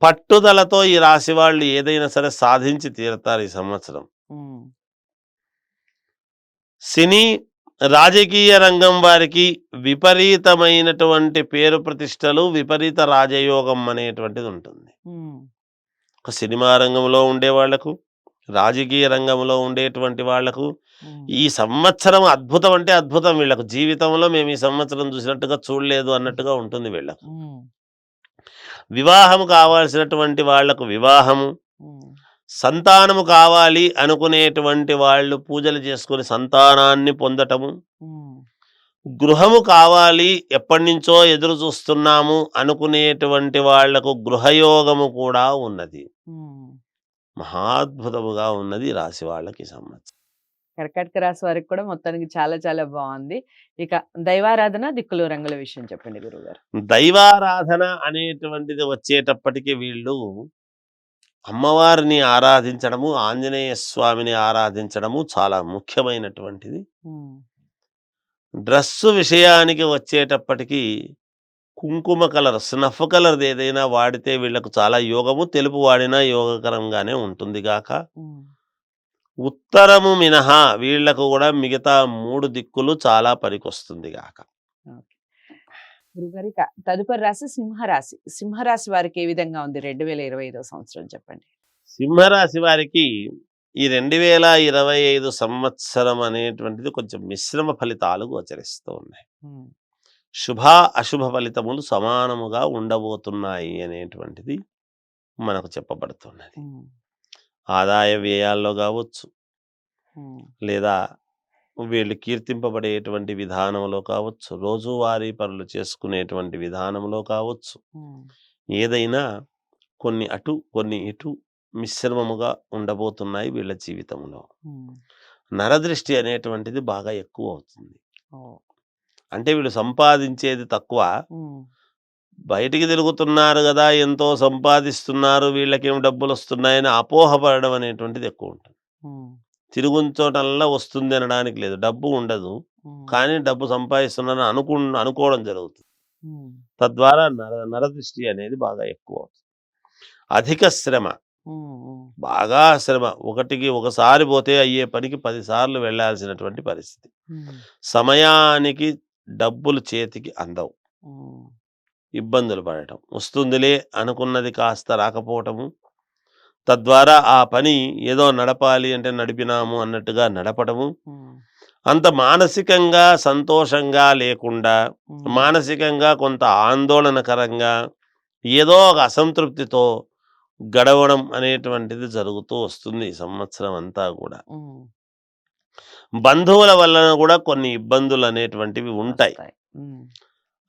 పట్టుదలతో ఈ రాశి వాళ్ళు ఏదైనా సరే సాధించి తీరుతారు ఈ సంవత్సరం. ఉమ్, సినీ రాజకీయ రంగం వారికి విపరీతమైనటువంటి పేరు ప్రతిష్టలు, విపరీత రాజయోగం అనేటువంటిది ఉంటుంది. ఉమ్, ఒక సినిమా రంగంలో ఉండే వాళ్లకు, రాజకీయ రంగంలో ఉండేటువంటి వాళ్లకు ఉమ్, ఈ సంవత్సరం అద్భుతం అంటే అద్భుతం. వీళ్ళకు జీవితంలో మేము ఈ సంవత్సరం చూసినట్టుగా చూడలేదు అన్నట్టుగా ఉంటుంది వీళ్ళకు. ఉమ్, వివాహము కావాల్సినటువంటి వాళ్లకు వివాహము, ఉమ్, సంతానము కావాలి అనుకునేటువంటి వాళ్ళు పూజలు చేసుకొని సంతానాన్ని పొందటము, ఉమ్, గృహము కావాలి ఎప్పటినుంచో ఎదురు చూస్తున్నాము అనుకునేటువంటి వాళ్లకు గృహయోగము కూడా ఉన్నది. ఉమ్. మహాద్భుతముగా ఉన్నది ఈ రాశి వాళ్ళకి ఈ సంవత్సరం. కర్కాటక రాశి వారికి కూడా మొత్తానికి చాలా చాలా బాగుంది. ఇక దైవారాధన, దిక్కులు, రంగుల విషయం చెప్పండి గురువుగారు. దైవారాధన అనేటువంటిది వచ్చేటప్పటికి వీళ్ళు అమ్మవారిని ఆరాధించడము, ఆంజనేయ స్వామిని ఆరాధించడము చాలా ముఖ్యమైనటువంటిది. ఉమ్, డ్రెస్సు విషయానికి వచ్చేటప్పటికి కుంకుమ కలర్, స్నఫ్ కలర్ ఏదైనా వాడితే వీళ్ళకు చాలా యోగము. తెలుపు వాడినా యోగకరంగానే ఉంటుంది గాక. ఉమ్. ఉత్తరము మినహా వీళ్లకు కూడా మిగతా 3 దిక్కులు చాలా పనికొస్తుంది గాక. ఓకే. గురుగారు, ఇక తదుపరి రాశి సింహరాశి. సింహరాశి వారికి ఏ విధంగా ఉంది 2025 సంవత్సరం చెప్పండి. సింహరాశి వారికి ఈ 2025 సంవత్సరం అనేటువంటిది కొంచెం మిశ్రమ ఫలితాలు గోచరిస్తూ ఉన్నాయి. ఉమ్, శుభ అశుభ ఫలితములు సమానముగా ఉండబోతున్నాయి అనేటువంటిది మనకు చెప్పబడుతున్నది. ఉమ్, ఆదాయ వ్యయాల్లో కావచ్చు, ఉమ్, లేదా వీళ్ళు కీర్తింపబడేటువంటి విధానంలో కావచ్చు, రోజువారీ పనులు చేసుకునేటువంటి విధానంలో కావచ్చు, ఉమ్, ఏదైనా కొన్ని అటు కొన్ని ఇటు మిశ్రమముగా ఉండబోతున్నాయి వీళ్ళ జీవితంలో. ఉమ్. నరదృష్టి అనేటువంటిది బాగా ఎక్కువ అవుతుంది. ఓ. అంటే వీళ్ళు సంపాదించేది తక్కువ, ఉమ్, బయటికి తిరుగుతున్నారు కదా, ఎంతో సంపాదిస్తున్నారు, వీళ్ళకేం డబ్బులు వస్తున్నాయని అపోహపడడం అనేటువంటిది ఎక్కువ ఉంటుంది. ఉమ్, తిరుగుని చోటల్లా వస్తుంది అనడానికి లేదు, డబ్బు ఉండదు ఉమ్, కానీ డబ్బు సంపాదిస్తున్నారని అనుకోవడం జరుగుతుంది. ఉమ్, తద్వారా నరదృష్టి అనేది బాగా ఎక్కువ అవుతుంది. అధిక శ్రమ, ఉమ్, ఉమ్, బాగా శ్రమ, ఒకసారి పోతే అయ్యే పనికి 10 సార్లు వెళ్ళాల్సినటువంటి పరిస్థితి. ఉమ్, సమయానికి డబ్బులు చేతికి అందవు, ఉమ్, ఇబ్బందులు పడటం, వస్తుందిలే అనుకున్నది కాస్త రాకపోవటము, తద్వారా ఆ పని ఏదో నడపాలి అంటే నడిపినాము అన్నట్టుగా నడపటము, ఉమ్, అంత మానసికంగా సంతోషంగా లేకుండా, ఉమ్, మానసికంగా కొంత ఆందోళనకరంగా, ఏదో ఒక అసంతృప్తితో గడవడం అనేటువంటిది జరుగుతూ వస్తుంది ఈ సంవత్సరం అంతా కూడా. ఉమ్. బంధువుల వలన కూడా కొన్ని ఇబ్బందులు అనేటువంటివి ఉంటాయి. వస్తాయి. ఉమ్,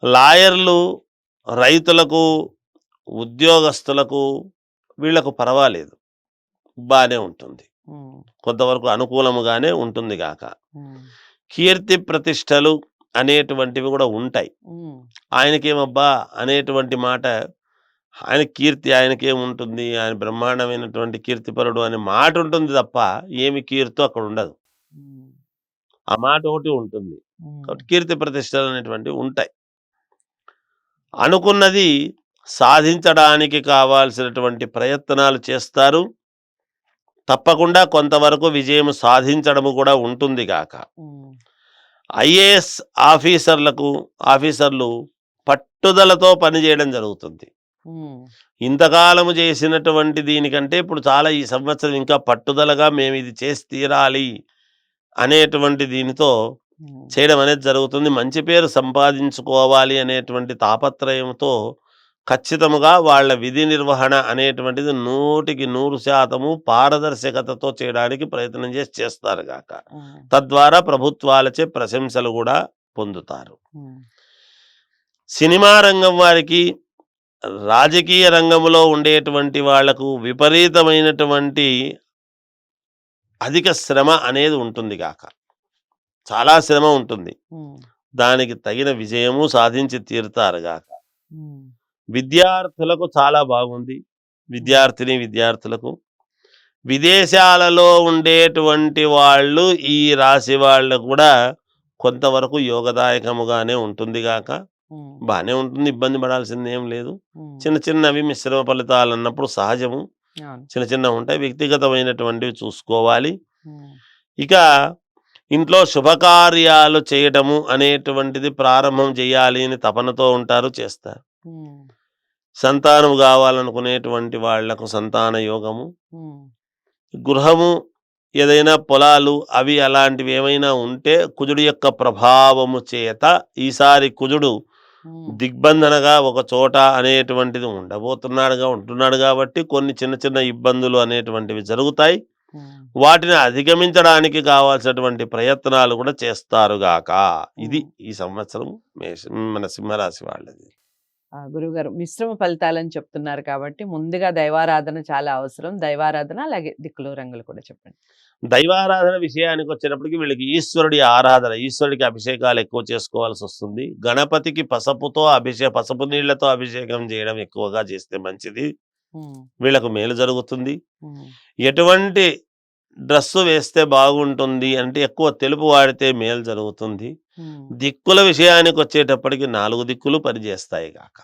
లాయర్లు, రైతులకు, ఉద్యోగస్తులకు వీళ్లకు పర్వాలేదు, బానే ఉంటుంది, ఉమ్, కొంతవరకు అనుకూలముగానే ఉంటుంది గాక. ఉమ్, కీర్తి ప్రతిష్టలు అనేటువంటివి కూడా ఉంటాయి. ఉమ్, ఆయనకేమబ్బా అనేటువంటి మాట, ఆయన కీర్తి ఆయనకేముంటుంది, ఆయన బ్రహ్మాండమైనటువంటి కీర్తిపరుడు అనే మాట ఉంటుంది తప్ప ఏమి కీర్తో అక్కడ ఉండదు. ఉమ్, ఆ మాట ఒకటి ఉంటుంది. ఉమ్, కాబట్టి కీర్తి ప్రతిష్టలు అనేటువంటివి ఉంటాయి. అనుకున్నది సాధించడానికి కావాల్సినటువంటి ప్రయత్నాలు చేస్తారు. తప్పకుండా కొంతవరకు విజయం సాధించడము కూడా ఉంటుంది గాక. ఉమ్, ఐఏఎస్ ఆఫీసర్లు పట్టుదలతో పనిచేయడం జరుగుతుంది. ఉమ్, ఇంతకాలము చేసినటువంటి దీనికంటే ఇప్పుడు చాలా ఈ సంవత్సరం ఇంకా పట్టుదలగా మేము ఇది చేసి తీరాలి అనేటువంటి దీనితో ఉమ్, చేయడం అనేది జరుగుతుంది. మంచి పేరు సంపాదించుకోవాలి అనేటువంటి తాపత్రయంతో ఖచ్చితముగా వాళ్ళ విధి నిర్వహణ అనేటువంటిది 100% పారదర్శకతతో చేయడానికి ప్రయత్నం చేస్తారు గాక. ఉమ్, తద్వారా ప్రభుత్వాలచే ప్రశంసలు కూడా పొందుతారు. ఉమ్, సినిమా రంగం వారికి, రాజకీయ రంగంలో ఉండేటువంటి వాళ్లకు విపరీతమైనటువంటి అధిక శ్రమ అనేది ఉంటుంది గాక. చాలా శ్రమ ఉంటుంది, ఉమ్, దానికి తగిన విజయము సాధించి తీరుతారు గాక. ఉమ్, విద్యార్థులకు చాలా బాగుంది. విద్యార్థులకు, విదేశాలలో ఉండేటువంటి వాళ్ళు, ఈ రాశి వాళ్ళు కూడా కొంతవరకు యోగదాయకముగానే ఉంటుంది గాక. ఉమ్, బాగానే ఉంటుంది, ఇబ్బంది పడాల్సింది ఏం లేదు. ఉమ్, చిన్నవి మిశ్రమ ఫలితాలు అన్నప్పుడు సహజము, అవును. చిన్నవి ఉంటాయి, వ్యక్తిగతమైనటువంటివి చూసుకోవాలి. ఉమ్, ఇక ఇంట్లో శుభకార్యాలు చేయటము అనేటువంటిది ప్రారంభం చేయాలి అని తపనతో ఉంటారు, చేస్తారు. ఉమ్, సంతానం కావాలనుకునేటువంటి వాళ్లకు సంతాన యోగము, ఉమ్, గృహము, ఏదైనా పొలాలు అవి అలాంటివి ఏమైనా ఉంటే కుజుడి యొక్క ప్రభావము చేత ఈసారి కుజుడు ఉమ్, దిగ్బంధనగా ఒక చోట అనేటువంటిది ఉంటున్నాడు కాబట్టి కొన్ని చిన్న చిన్న ఇబ్బందులు అనేటువంటివి జరుగుతాయి. ఉమ్, వాటిని అధిగమించడానికి కావాల్సినటువంటి ప్రయత్నాలు కూడా చేస్తారుగాక. ఇది ఉమ్. ఈ సంవత్సరం మన సింహరాశి వాళ్ళది. గురువుగారు మిశ్రమ ఫలితాలని చెప్తున్నారు కాబట్టి ముందుగా దైవారాధన చాలా అవసరం. దైవారాధన అలాగే దిక్కులు రంగులు కూడా చెప్పండి. దైవారాధన విషయానికి వచ్చేటప్పటికి వీళ్ళకి ఈశ్వరుడి ఆరాధన, ఈశ్వరుడికి అభిషేకాలు ఎక్కువ చేసుకోవాల్సి వస్తుంది. గణపతికి పసుపు నీళ్లతో అభిషేకం చేయడం ఎక్కువగా చేస్తే మంచిది. ఉమ్, వీళ్ళకు మేలు జరుగుతుంది. ఉమ్, ఎటువంటి డ్రెస్సు వేస్తే బాగుంటుంది అంటే ఎక్కువ తెలుపు వాడితే మేలు జరుగుతుంది. ఉమ్. దిక్కుల విషయానికి వచ్చేటప్పటికి 4 దిక్కులు పనిచేస్తాయి గాక.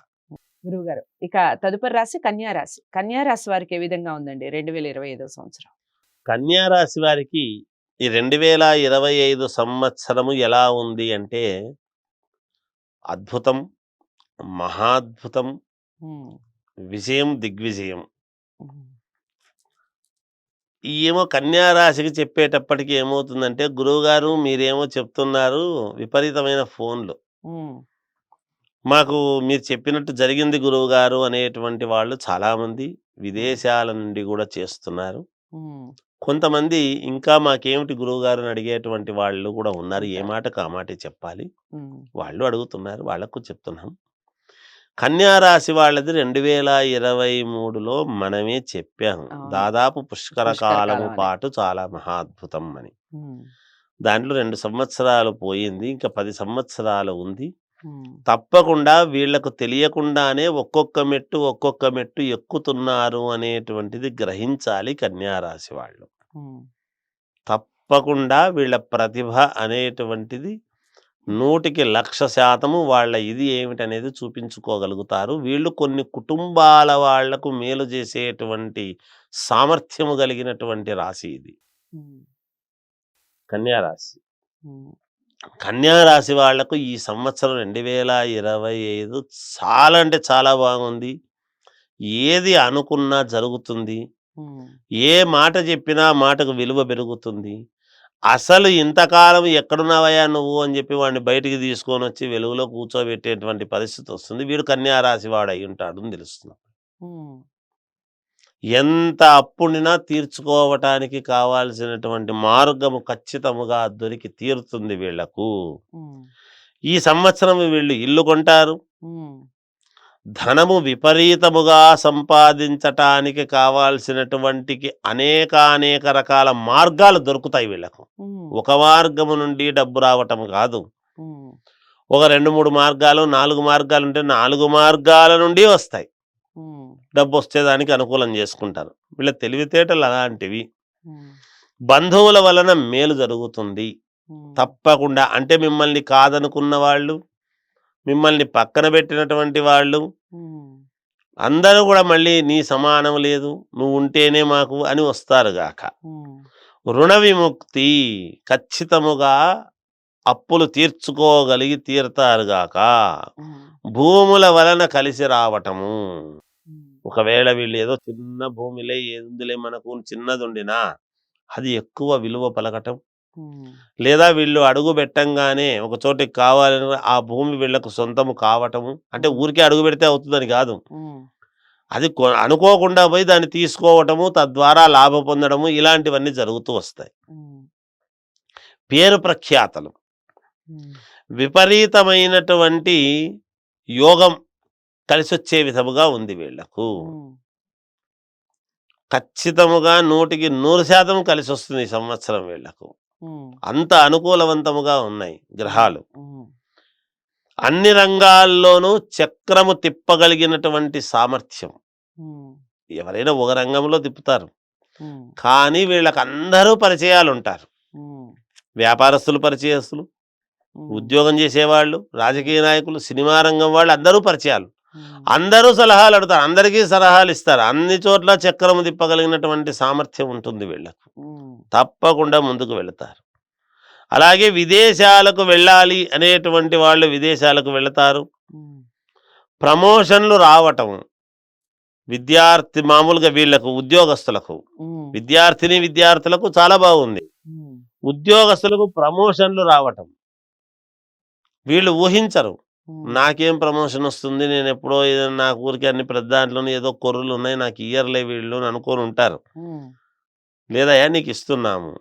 గురువుగారు ఇక తదుపరి రాశి కన్యా రాశి. కన్యా రాశి వారికి ఏ విధంగా ఉందండి 2025 సంవత్సరం? కన్యా రాశి వారికి ఈ 2025 సంవత్సరము ఎలా ఉంది అంటే అద్భుతం, మహాద్భుతం, ఉమ్, దిగ్విజయం. ఉమ్, ఏమో కన్యా రాశికి చెప్పేటప్పటికి ఏమవుతుందంటే, గురువుగారు మీరేమో చెప్తున్నారు విపరీతమైన ఫోన్లు. ఉమ్, మాకు మీరు చెప్పినట్టు జరిగింది గురువుగారు అనేటువంటి వాళ్ళు చాలామంది విదేశాల నుండి కూడా చేస్తున్నారు. ఉమ్, కొంతమంది ఇంకా మాకేమిటి గురువుగారు అని అడిగేటువంటి వాళ్ళు కూడా ఉన్నారు. ఏ ఉంటారు. మాటకు ఆ మాటే చెప్పాలి. ఉమ్, వాళ్ళు అడుగుతున్నారు. వాళ్ళకు చెప్తున్నాం. కన్యా రాశి వాళ్ళది 2023లో మనమే చెప్పాము. అవును. దాదాపు పుష్కర పుష్కర కాలము కాలం అని. పాటు చాలా మహాద్భుతం అని. ఉమ్, దాంట్లో 2 సంవత్సరాలు పోయింది. ఇంకా 10 సంవత్సరాలు ఉంది. ఉమ్, తప్పకుండా వీళ్ళకు తెలియకుండానే ఒక్కొక్క మెట్టు ఎక్కుతున్నారు అనేటువంటిది గ్రహించాలి కన్యా రాశి వాళ్ళు. ఉమ్, తప్పకుండా వీళ్ళ ప్రతిభ అనేటువంటిది 100కి 1,00,000% వాళ్ళ ఇది ఏమిటనేది చూపించుకోగలుగుతారు. వీళ్ళు కొన్ని కుటుంబాల వాళ్లకు మేలు చేసేటువంటి సామర్థ్యము కలిగినటువంటి రాశి ఇది ఉమ్, కన్యా రాశి. ఉమ్, కన్యా రాశి వాళ్లకు ఈ సంవత్సరం 2025 చాలా అంటే చాలా బాగుంది. ఏది అనుకున్నా జరుగుతుంది. ఉమ్, ఏ మాట చెప్పినా ఆ మాటకు విలువ పెరుగుతుంది. అసలు ఇంతకాలం ఎక్కడున్నావయ్యా నువ్వు అని చెప్పి వాడిని బయటికి తీసుకొనొచ్చి వెలుగులో కూర్చోబెట్టేటువంటి పరిస్థితి వస్తుంది. వీడు కన్యా రాశి వాడై ఉంటాడు అని తెలుస్తుంది. ఉమ్, ఎంత అప్పుడినా తీర్చుకోవటానికి కావాల్సినటువంటి మార్గము ఖచ్చితముగా దొరికి తీరుతుంది వీళ్లకు. ఉమ్, ఈ సంవత్సరం వీళ్ళు ఇల్లు కొంటారు. ఉమ్, ధనము విపరీతముగా సంపాదించటానికి కావాల్సినటువంటి అనేక రకాల మార్గాలు దొరుకుతాయి వీళ్ళకు. ఉమ్, ఒక మార్గము నుండి డబ్బు రావటం కాదు. ఉమ్, ఒక 2, 3 మార్గాలు, 4 మార్గాలు ఉంటే 4 మార్గాల నుండి వస్తాయి. ఉమ్, డబ్బు వచ్చేదానికి అనుకూలం చేసుకుంటారు. వీళ్ళ తెలివితేటలు అలాంటివి. ఉమ్, బంధువుల వలన మేలు జరుగుతుంది. ఉమ్, తప్పకుండా అంటే మిమ్మల్ని కాదనుకున్న వాళ్ళు, మిమ్మల్ని పక్కన పెట్టినటువంటి వాళ్ళు ఉమ్, అందరూ కూడా మళ్ళీ నీ సమానం లేదు, నువ్వు ఉంటేనే మాకు అని వస్తారుగాక. ఉమ్, రుణ విముక్తి ఖచ్చితముగా అప్పులు తీర్తారుగాక. ఉమ్, భూముల వలన కలిసి రావటము. ఉమ్, ఒకవేళ వీళ్ళు ఏదో చిన్న భూమిలే ఏందులే మనకు చిన్నది ఉండినా అది ఎక్కువ విలువ పలకటం, ఉమ్, లేదా వీళ్ళు అడుగు పెట్టంగానే ఒక చోటికి కావాలని ఆ భూమి వీళ్ళకు సొంతము కావటము. అంటే ఊరికే అడుగు పెడితే అవుతుందని కాదు. ఉమ్, అది అనుకోకుండా పోయి దాన్ని తీసుకోవటము, తద్వారా లాభం పొందడము ఇలాంటివన్నీ జరుగుతూ వస్తాయి. ఉమ్, పేరు ప్రఖ్యాతలు, ఉమ్, విపరీతమైనటువంటి యోగం కలిసొచ్చే విధముగా ఉంది వీళ్లకు. ఉమ్, ఖచ్చితముగా 100కి 100% కలిసి వస్తుంది ఈ సంవత్సరం వీళ్లకు. ఉమ్, అంత అనుకూలవంతముగా ఉన్నాయి గ్రహాలు. ఉమ్, అన్ని రంగాల్లోనూ చక్రము తిప్పగలిగినటువంటి సామర్థ్యం. ఉమ్, ఎవరైనా ఒక రంగంలో తిప్పుతారు, ఉమ్, కానీ వీళ్ళకి అందరూ పరిచయాలు ఉంటారు. ఉమ్, వ్యాపారస్తులు పరిచయస్తులు, ఉమ్, ఉద్యోగం చేసేవాళ్ళు, రాజకీయ నాయకులు, సినిమా రంగం వాళ్ళు అందరూ పరిచయాలు. ఉమ్, అందరూ సలహాలు అడుగుతారు, అందరికీ సలహాలు ఇస్తారు. అన్ని చోట్ల చక్రము తిప్పగలిగినటువంటి సామర్థ్యం ఉంటుంది వీళ్ళకు. ఉమ్, తప్పకుండా ముందుకు వెళతారు. అలాగే విదేశాలకు వెళ్ళాలి అనేటువంటి వాళ్ళు విదేశాలకు వెళతారు. ఉమ్, ప్రమోషన్లు రావటం, విద్యార్థి మామూలుగా వీళ్ళకు ఉద్యోగస్తులకు, విద్యార్థులకు చాలా బాగుంది. ఉద్యోగస్తులకు ప్రమోషన్లు రావటం. వీళ్ళు ఊహించరు. నాకేం ప్రమోషన్ వస్తుంది, నేను ఎప్పుడో ఏదైనా నా ఊరికి అన్ని పెద్ద దాంట్లోనే ఏదో కొర్రులు ఉన్నాయి, నాకు ఇయ్యర్లే వీళ్ళు అని అనుకొని ఉంటారు. లేదయ్యా నీకు ఇస్తున్నాము.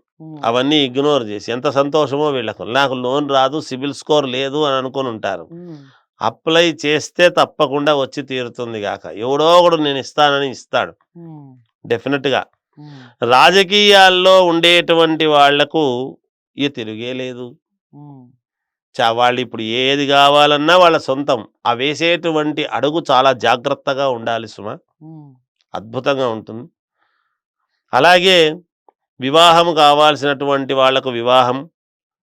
అవన్నీ ఇగ్నోర్ చేసి ఎంత సంతోషమో వీళ్ళకు. నాకు లోన్ రాదు, సిబిల్ స్కోర్ లేదు అని అనుకొని ఉంటారు. అప్లై చేస్తే తప్పకుండా వచ్చి తీరుతుంది గాక. ఎవడో ఒకడు నేను ఇస్తానని ఇస్తాడు డెఫినెట్గా. రాజకీయాల్లో ఉండేటువంటి వాళ్లకు ఇక తిరిగే లేదు. వాళ్ళు ఇప్పుడు ఏది కావాలన్నా వాళ్ళ సొంతం. ఆ వేసేటువంటి అడుగు చాలా జాగ్రత్తగా ఉండాలి సుమ. అద్భుతంగా ఉంటుంది. అలాగే వివాహం కావాల్సినటువంటి వాళ్లకు వివాహం,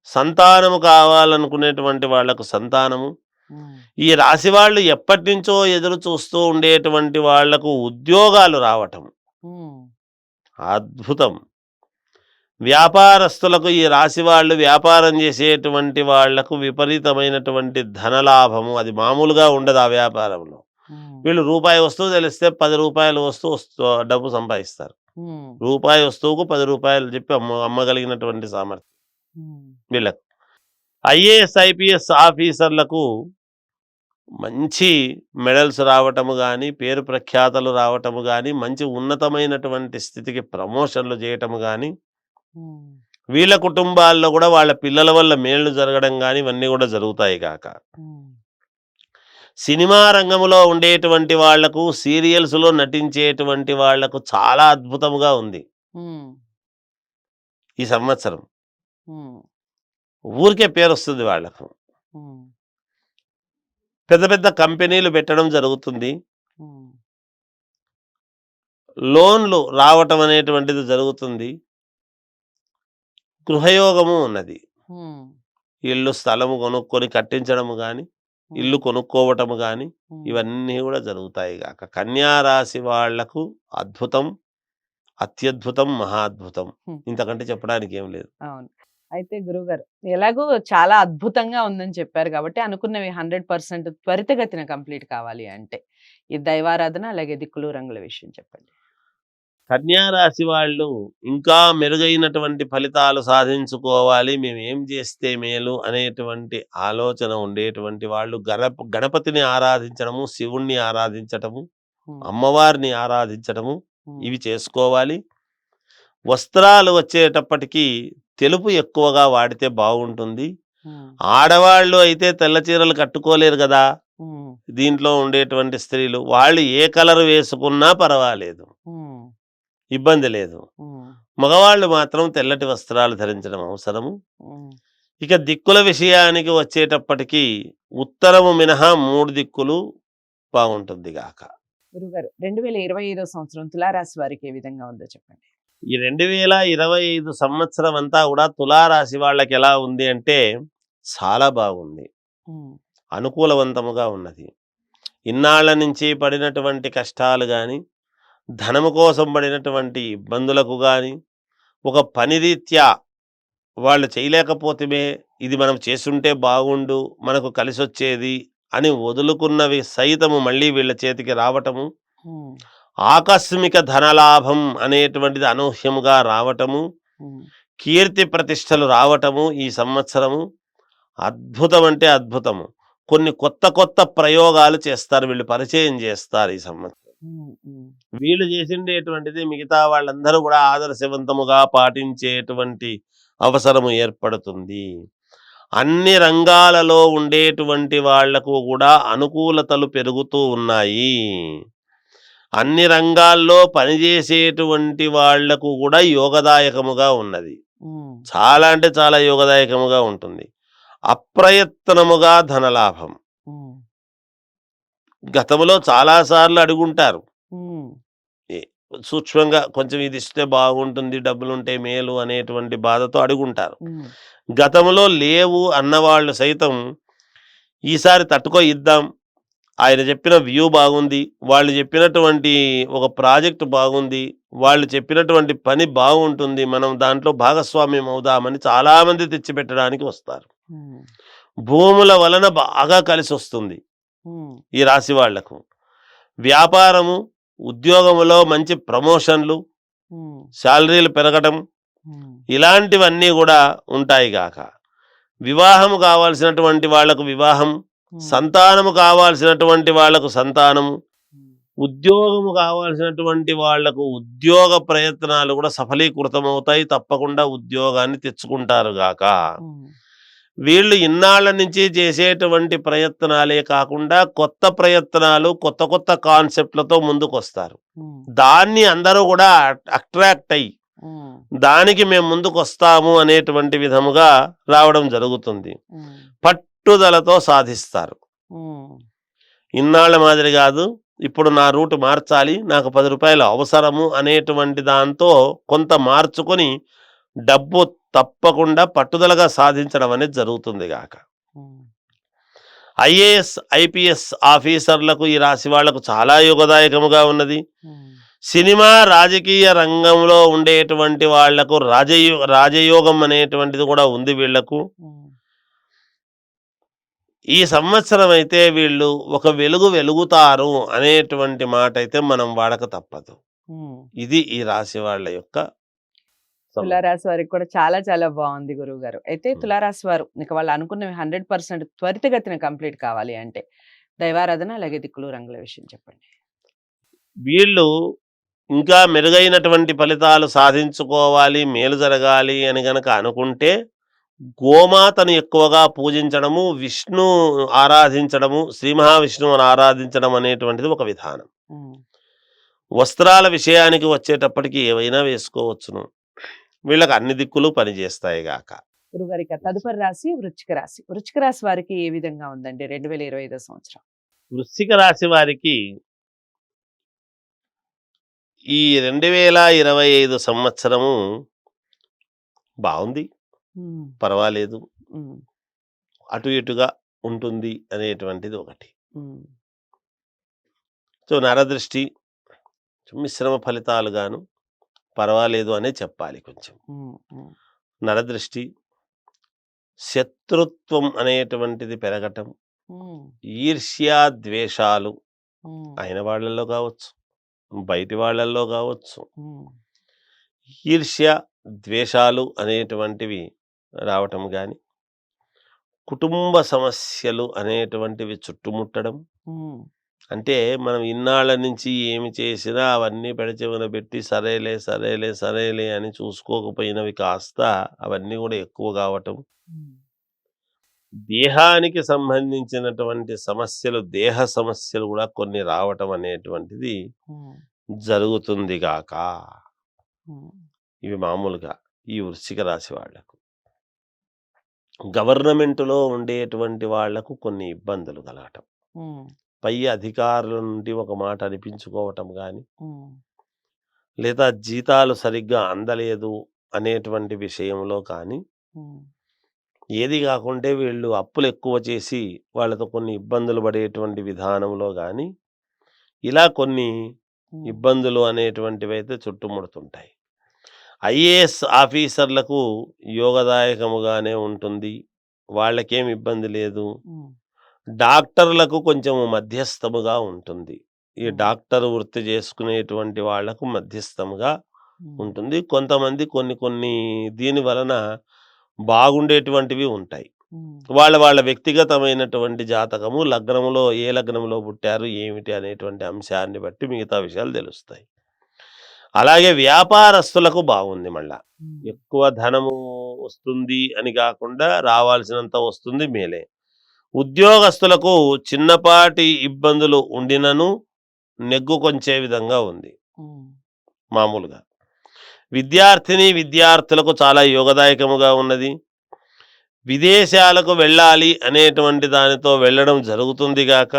సంతానము కావాలనుకునేటువంటి వాళ్లకు సంతానము. ఈ రాశి వాళ్ళు ఎప్పటి నుంచో ఎదురు చూస్తూ ఉండేటువంటి వాళ్లకు ఉద్యోగాలు రావటం అద్భుతం. వ్యాపారస్తులకు, ఈ రాశి వాళ్ళు వ్యాపారం చేసేటువంటి వాళ్లకు విపరీతమైనటువంటి ధనలాభము. అది మామూలుగా ఉండదు ఆ వ్యాపారంలో. వీళ్ళు రూపాయి వస్తువు తెలిస్తే 10 రూపాయల వస్తువు డబ్బు సంపాదిస్తారు. రూపాయి వస్తువుకు 10 రూపాయలు చెప్పి అమ్మగలిగినటువంటి సామర్థ్యం వీళ్ళకు. ఐఏఎస్ ఐపీఎస్ ఆఫీసర్లకు మంచి మెడల్స్ రావటము కానీ, పేరు ప్రఖ్యాతలు రావటము కానీ, మంచి ఉన్నతమైనటువంటి స్థితికి ప్రమోషన్లు చేయటము కానీ, వీళ్ళ కుటుంబాల్లో కూడా వాళ్ళ పిల్లల వల్ల మేళ్లు జరగడం కానీ ఇవన్నీ కూడా జరుగుతాయి కాక. సినిమా రంగంలో ఉండేటువంటి వాళ్లకు, సీరియల్స్లో నటించేటువంటి వాళ్లకు చాలా అద్భుతముగా ఉంది ఈ సంవత్సరం. ఊరికే పేరు వస్తుంది వాళ్లకు. పెద్ద పెద్ద కంపెనీలు పెట్టడం జరుగుతుంది. లోన్లు రావటం అనేటువంటిది జరుగుతుంది. గృహయోగము ఉన్నది. ఇల్లు స్థలము కొనుక్కొని కట్టించడము కానీ, ఇల్లు కొనుక్కోవటము కానీ ఇవన్నీ కూడా జరుగుతాయి కాక. కన్యా రాశి వాళ్లకు అద్భుతం, అత్యద్భుతం, మహాద్భుతం. ఇంతకంటే చెప్పడానికి ఏం లేదు. అవును. అయితే గురువుగారు ఎలాగో చాలా అద్భుతంగా ఉందని చెప్పారు కాబట్టి అనుకున్నవి 100% త్వరితగతిన కంప్లీట్ కావాలి అంటే ఈ దైవారాధన అలాగే దిక్కులు రంగుల విషయం చెప్పండి. కన్యా రాశి వాళ్ళు ఇంకా మెరుగైనటువంటి ఫలితాలు సాధించుకోవాలి, మేము ఏం చేస్తే మేలు అనేటువంటి ఆలోచన ఉండేటువంటి వాళ్ళు గణపతిని ఆరాధించడము, శివుణ్ణి ఆరాధించటము, అమ్మవారిని ఆరాధించడము ఇవి చేసుకోవాలి. వస్త్రాలు వచ్చేటప్పటికి తెలుపు ఎక్కువగా వాడితే బాగుంటుంది. ఆడవాళ్ళు అయితే తెల్ల చీరలు కట్టుకోలేరు కదా దీంట్లో ఉండేటువంటి స్త్రీలు. వాళ్ళు ఏ కలర్ వేసుకున్నా పర్వాలేదు, ఇబ్బంది లేదు. మగవాళ్ళు మాత్రం తెల్లటి వస్త్రాలు ధరించడం అవసరము. ఇక దిక్కుల విషయానికి వచ్చేటప్పటికి ఉత్తరము మినహా 3 దిక్కులు బాగుంటుంది గాక. గురుగారు 2025 సంవత్సరం తులారాశి వారికి ఏ విధంగా ఉందో చెప్పండి. ఈ 2025 సంవత్సరం అంతా కూడా తులారాశి వాళ్ళకి ఎలా ఉంది అంటే చాలా బాగుంది, అనుకూలవంతముగా ఉన్నది. ఇన్నాళ్ల నుంచి పడినటువంటి కష్టాలు కానీ, ధనము కోసం పడినటువంటి ఇబ్బందులకు కానీ, ఒక పని రీత్యా వాళ్ళు చేయలేకపోతే ఇది మనం చేస్తుంటే బాగుండు, మనకు కలిసి వచ్చేది అని వదులుకున్నవి సైతము మళ్ళీ వీళ్ళ చేతికి రావటము, ఆకస్మిక ధనలాభం అనేటువంటిది అనూహ్యముగా రావటము, కీర్తి ప్రతిష్టలు రావటము ఈ సంవత్సరము అద్భుతం అంటే అద్భుతము. కొన్ని కొత్త ప్రయోగాలు చేస్తారు, వీళ్ళు పరిచయం చేస్తారు ఈ సంవత్సరం. వీళ్ళు చేసిండేటువంటిది మిగతా వాళ్ళందరూ కూడా ఆదర్శవంతముగా పాటించేటువంటి అవసరము ఏర్పడుతుంది. అన్ని రంగాలలో ఉండేటువంటి వాళ్లకు కూడా అనుకూలతలు పెరుగుతూ ఉన్నాయి. అన్ని రంగాల్లో పనిచేసేటువంటి వాళ్లకు కూడా యోగదాయకముగా ఉన్నది. చాలా అంటే చాలా యోగదాయకముగా ఉంటుంది. అప్రయత్నముగా ధనలాభం. గతంలో చాలాసార్లు అడుగుంటారు, సూక్ష్మంగా కొంచెం ఇది ఇస్తే బాగుంటుంది, డబ్బులుంటే మేలు అనేటువంటి బాధతో అడుగుంటారు. గతంలో లేవు అన్నవాళ్ళు సైతం ఈసారి తట్టుకో ఇద్దాం, ఆయన చెప్పిన వ్యూ బాగుంది, వాళ్ళు చెప్పినటువంటి ఒక ప్రాజెక్ట్ బాగుంది, వాళ్ళు చెప్పినటువంటి పని బాగుంటుంది, మనం దాంట్లో భాగస్వామ్యం అవుదామని చాలామంది తెచ్చిపెట్టడానికి వస్తారు. భూముల వలన బాగా కలిసి వస్తుంది ఈ రాశి వాళ్లకు. వ్యాపారము ఉద్యోగంలో మంచి ప్రమోషన్లు, ఉమ్, శాలరీలు పెరగటం, ఉమ్, ఇలాంటివన్నీ కూడా ఉంటాయి గాక. వివాహము కావాల్సినటువంటి వాళ్లకు వివాహం, ఉమ్, సంతానము కావాల్సినటువంటి వాళ్లకు సంతానము, ఉమ్, ఉద్యోగము కావాల్సినటువంటి వాళ్లకు ఉద్యోగ ప్రయత్నాలు కూడా సఫలీకృతమవుతాయి. తప్పకుండా ఉద్యోగాన్ని తెచ్చుకుంటారు గాక. ఉమ్, వీళ్ళు ఇన్నాళ్ల నుంచి చేసేటువంటి ప్రయత్నాలే కాకుండా కొత్త ప్రయత్నాలు, కొత్త కొత్త కాన్సెప్ట్లతో ముందుకొస్తారు. ఉమ్, దాన్ని అందరూ కూడా అట్రాక్ట్ అయ్యి ఉమ్, దానికి మేము ముందుకొస్తాము అనేటువంటి విధముగా రావడం జరుగుతుంది. ఉమ్, పట్టుదలతో సాధిస్తారు. ఉమ్, ఇన్నాళ్ళ మాదిరి కాదు, ఇప్పుడు నా రూటు మార్చాలి, నాకు 10 రూపాయలు అవసరము అనేటువంటి దాంతో కొంత మార్చుకొని డబ్బు తప్పకుండా పట్టుదలగా సాధించడం అనేది జరుగుతుంది గాక. ఉమ్, ఐఏఎస్, ఐపీఎస్ ఆఫీసర్లకు ఈ రాశి వాళ్లకు చాలా యోగదాయకముగా ఉన్నది. ఉమ్, సినిమా, రాజకీయ రంగంలో ఉండేటువంటి వాళ్లకు రాజయోగం అనేటువంటిది కూడా ఉంది వీళ్లకు. ఉమ్, ఈ సంవత్సరం అయితే వీళ్ళు ఒక వెలుగుతారు అనేటువంటి మాట అయితే మనం వాడక తప్పదు. ఉమ్. ఇది ఈ రాశి వాళ్ళ యొక్క తులారాశి వారికి కూడా చాలా చాలా బాగుంది గురువు గారు. అయితే తులారాశి వారు ఇక వాళ్ళు అనుకున్నవి 100% త్వరితగతిన కంప్లీట్ కావాలి అంటే దైవారాధన అలాగే దిక్కులు రంగుల విషయం చెప్పండి. వీళ్ళు ఇంకా మెరుగైనటువంటి ఫలితాలు సాధించుకోవాలి, మేలు జరగాలి అని గనక అనుకుంటే గోమాతను ఎక్కువగా పూజించడము, విష్ణు ఆరాధించడము, శ్రీ మహావిష్ణువుని ఆరాధించడం అనేటువంటిది ఒక విధానం. ఉమ్, వస్త్రాల విషయానికి వచ్చేటప్పటికి ఏవైనా వేసుకోవచ్చును. వీళ్ళకి అన్ని దిక్కులు పనిచేస్తాయి గాక. గురుగారు ఇక తదుపరి రాశి వృశ్చిక రాశి. వృశ్చిక రాశి వారికి ఏ విధంగా ఉందండి 2025 సంవత్సరం? వృశ్చిక రాశి వారికి ఈ 2025 సంవత్సరము బాగుంది, ఉమ్, పర్వాలేదు, ఉమ్, అటు ఇటుగా ఉంటుంది అనేటువంటిది ఒకటి. ఉమ్, సో నరదృష్టి, మిశ్రమ ఫలితాలు గాను పర్వాలేదు అనే చెప్పాలి. కొంచెం ఉమ్, ఉమ్, నరదృష్టి, శత్రుత్వం అనేటువంటిది పెరగటం, ఉమ్, ఈర్ష్యా ద్వేషాలు ఉమ్, అయిన వాళ్ళల్లో కావచ్చు, బయటి వాళ్ళల్లో కావచ్చు, ఉమ్, ఈర్ష్య ద్వేషాలు అనేటువంటివి రావటం కానీ, కుటుంబ సమస్యలు అనేటువంటివి చుట్టుముట్టడం. ఉమ్, అంటే మనం ఇన్నాళ్ళ నుంచి ఏమి చేసినా అవన్నీ పెడచెవిన పెట్టి సరేలే సరేలే సరేలే అని చూసుకోకపోయినవి కాస్త అవన్నీ కూడా ఎక్కువ కావటం, ఉమ్, దేహానికి సంబంధించినటువంటి సమస్యలు, దేహ సమస్యలు కూడా కొన్ని రావటం అనేటువంటిది ఉమ్, జరుగుతుంది గాక. ఉమ్, ఇవి మామూలుగా ఈ వృశ్చిక రాశి వాళ్లకు. గవర్నమెంటులో ఉండేటువంటి వాళ్లకు కొన్ని ఇబ్బందులు కలగటం, ఉమ్, పై అధికారుల నుండి ఒక మాట అనిపించుకోవటం కానీ, ఉమ్, లేదా జీతాలు సరిగ్గా అందలేదు అనేటువంటి విషయంలో కానీ, ఉమ్, ఏది కాకుంటే వీళ్ళు అప్పులు ఎక్కువ చేసి వాళ్ళతో కొన్ని ఇబ్బందులు పడేటువంటి విధానంలో కానీ, ఇలా కొన్ని ఉమ్, ఇబ్బందులు అనేటువంటివి అయితే చుట్టుముడుతుంటాయి. ఐఏఎస్ ఆఫీసర్లకు యోగదాయకముగానే ఉంటుంది, వాళ్ళకేం ఇబ్బంది లేదు. ఉమ్, డాక్టర్లకు కొంచెం మధ్యస్థముగా ఉంటుంది. ఈ ఉమ్, డాక్టర్ వృత్తి చేసుకునేటువంటి వాళ్లకు మధ్యస్థముగా ఉమ్, ఉంటుంది. కొంతమంది కొన్ని దీని వలన బాగుండేటువంటివి ఉంటాయి. ఉమ్, వాళ్ళ వ్యక్తిగతమైనటువంటి జాతకము, లగ్నములో ఏ లగ్నంలో పుట్టారు ఏమిటి అనేటువంటి అంశాన్ని బట్టి మిగతా విషయాలు తెలుస్తాయి. అలాగే వ్యాపారస్తులకు బాగుంది. మళ్ళా ఉమ్, ఎక్కువ ధనము వస్తుంది అని కాకుండా రావాల్సినంత వస్తుంది, మేలే. ఉద్యోగస్తులకు చిన్నపాటి ఇబ్బందులు ఉండినను నెగ్గు కొంచే విధంగా ఉంది ఉమ్, మామూలుగా. విద్యార్థులకు చాలా యోగదాయకముగా ఉన్నది. విదేశాలకు వెళ్ళాలి అనేటువంటి దానితో వెళ్ళడం జరుగుతుంది గాక.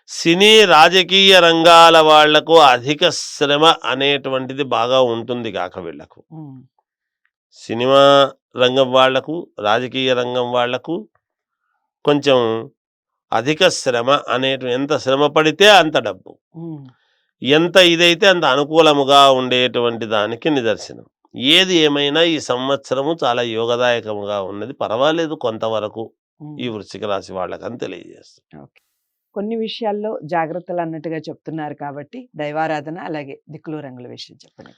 సినీ రాజకీయ రంగాల వాళ్లకు అధిక శ్రమ అనేటువంటిది బాగా ఉంటుంది గాక వీళ్లకు. ఉమ్, సినిమా రంగం వాళ్లకు, రాజకీయ రంగం వాళ్లకు కొంచెం అధిక శ్రమ ఎంత శ్రమ పడితే అంత డబ్బు, ఉమ్, ఎంత ఇదైతే అంత అనుకూలముగా ఉండేటువంటి దానికి నిదర్శనం. ఏది ఏమైనా ఈ సంవత్సరము చాలా యోగదాయకముగా ఉన్నది, పర్వాలేదు కొంతవరకు ఈ ఉమ్. వృశ్చిక రాశి వాళ్ళకని తెలియజేస్తుంది. ఓకే. కొన్ని విషయాల్లో జాగ్రత్తలు అన్నట్టుగా చెప్తున్నారు కాబట్టి దైవారాధన అలాగే దిక్కులు రంగుల విషయం చెప్పండి.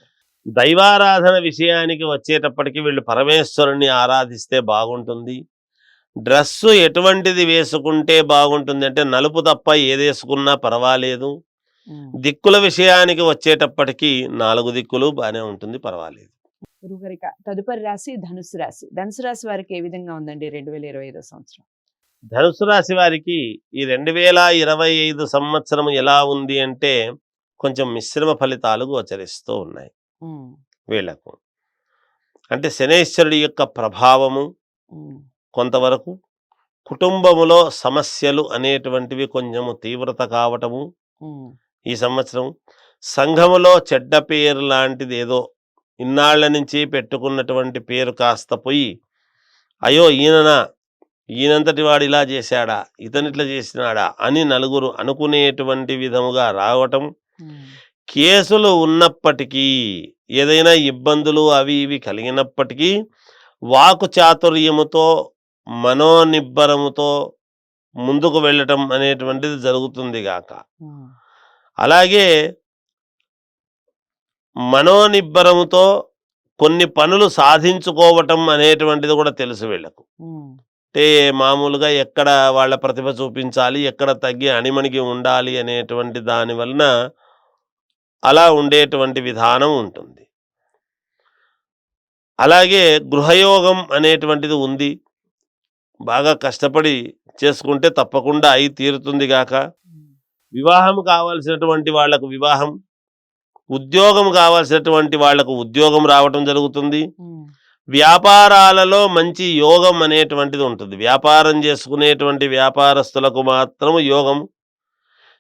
దైవారాధన విషయానికి వచ్చేటప్పటికి వీళ్ళు పరమేశ్వరుని ఆరాధిస్తే బాగుంటుంది. డ్రెస్సు ఎటువంటిది వేసుకుంటే బాగుంటుంది అంటే నలుపు తప్ప ఏదేసుకున్నా పర్వాలేదు. దిక్కుల విషయానికి వచ్చేటప్పటికి 4 దిక్కులు బాగానే ఉంటుంది, పర్వాలేదు. గురుగారిక తదుపరి రాశి ధనుసు రాశి. ధనుసు రాశి వారికి ఏ విధంగా ఉందండి 2025 సంవత్సరం? ధనుసు రాశి వారికి ఈ 2025 సంవత్సరం ఎలా ఉంది అంటే కొంచెం మిశ్రమ ఫలితాలు గోచరిస్తూ ఉన్నాయి వీళ్లకు. అంటే శనైశ్వరుడి యొక్క ప్రభావము కొంతవరకు, కుటుంబములో సమస్యలు అనేటువంటివి కొంచెము తీవ్రత కావటము ఈ సంవత్సరం, సంఘములో చెడ్డ పేరు లాంటిది ఏదో ఇన్నాళ్ల నుంచి పెట్టుకున్నటువంటి పేరు కాస్త పోయి అయ్యో ఈయనంతటి వాడు ఇలా చేశాడా, ఇతనిట్లా చేసినాడా అని నలుగురు అనుకునేటువంటి విధముగా రావటం. కేసులు ఉన్నప్పటికీ, ఏదైనా ఇబ్బందులు అవి ఇవి కలిగినప్పటికీ వాకు చాతుర్యముతో మనోనిబ్బరముతో ముందుకు వెళ్ళటం అనేటువంటిది జరుగుతుంది గాక. అలాగే మనోనిబ్బరముతో కొన్ని పనులు సాధించుకోవటం అనేటువంటిది కూడా తెలుసు వీళ్ళకు. అంటే మామూలుగా ఎక్కడ వాళ్ళ ప్రతిభ చూపించాలి, ఎక్కడ తగ్గి అణిమణిగి ఉండాలి అనేటువంటి దాని వలన అలా ఉండేటువంటి విధానం ఉంటుంది. అలాగే గృహయోగం అనేటువంటిది ఉంది. బాగా కష్టపడి చేసుకుంటే తప్పకుండా అయి తీరుతుంది గాక. వివాహం కావాల్సినటువంటి వాళ్లకు వివాహం, ఉద్యోగం కావాల్సినటువంటి వాళ్లకు ఉద్యోగం రావటం జరుగుతుంది. వ్యాపారాలలో మంచి యోగం అనేటువంటిది ఉంటుంది. వ్యాపారం చేసుకునేటువంటి వ్యాపారస్తులకు మాత్రము యోగం.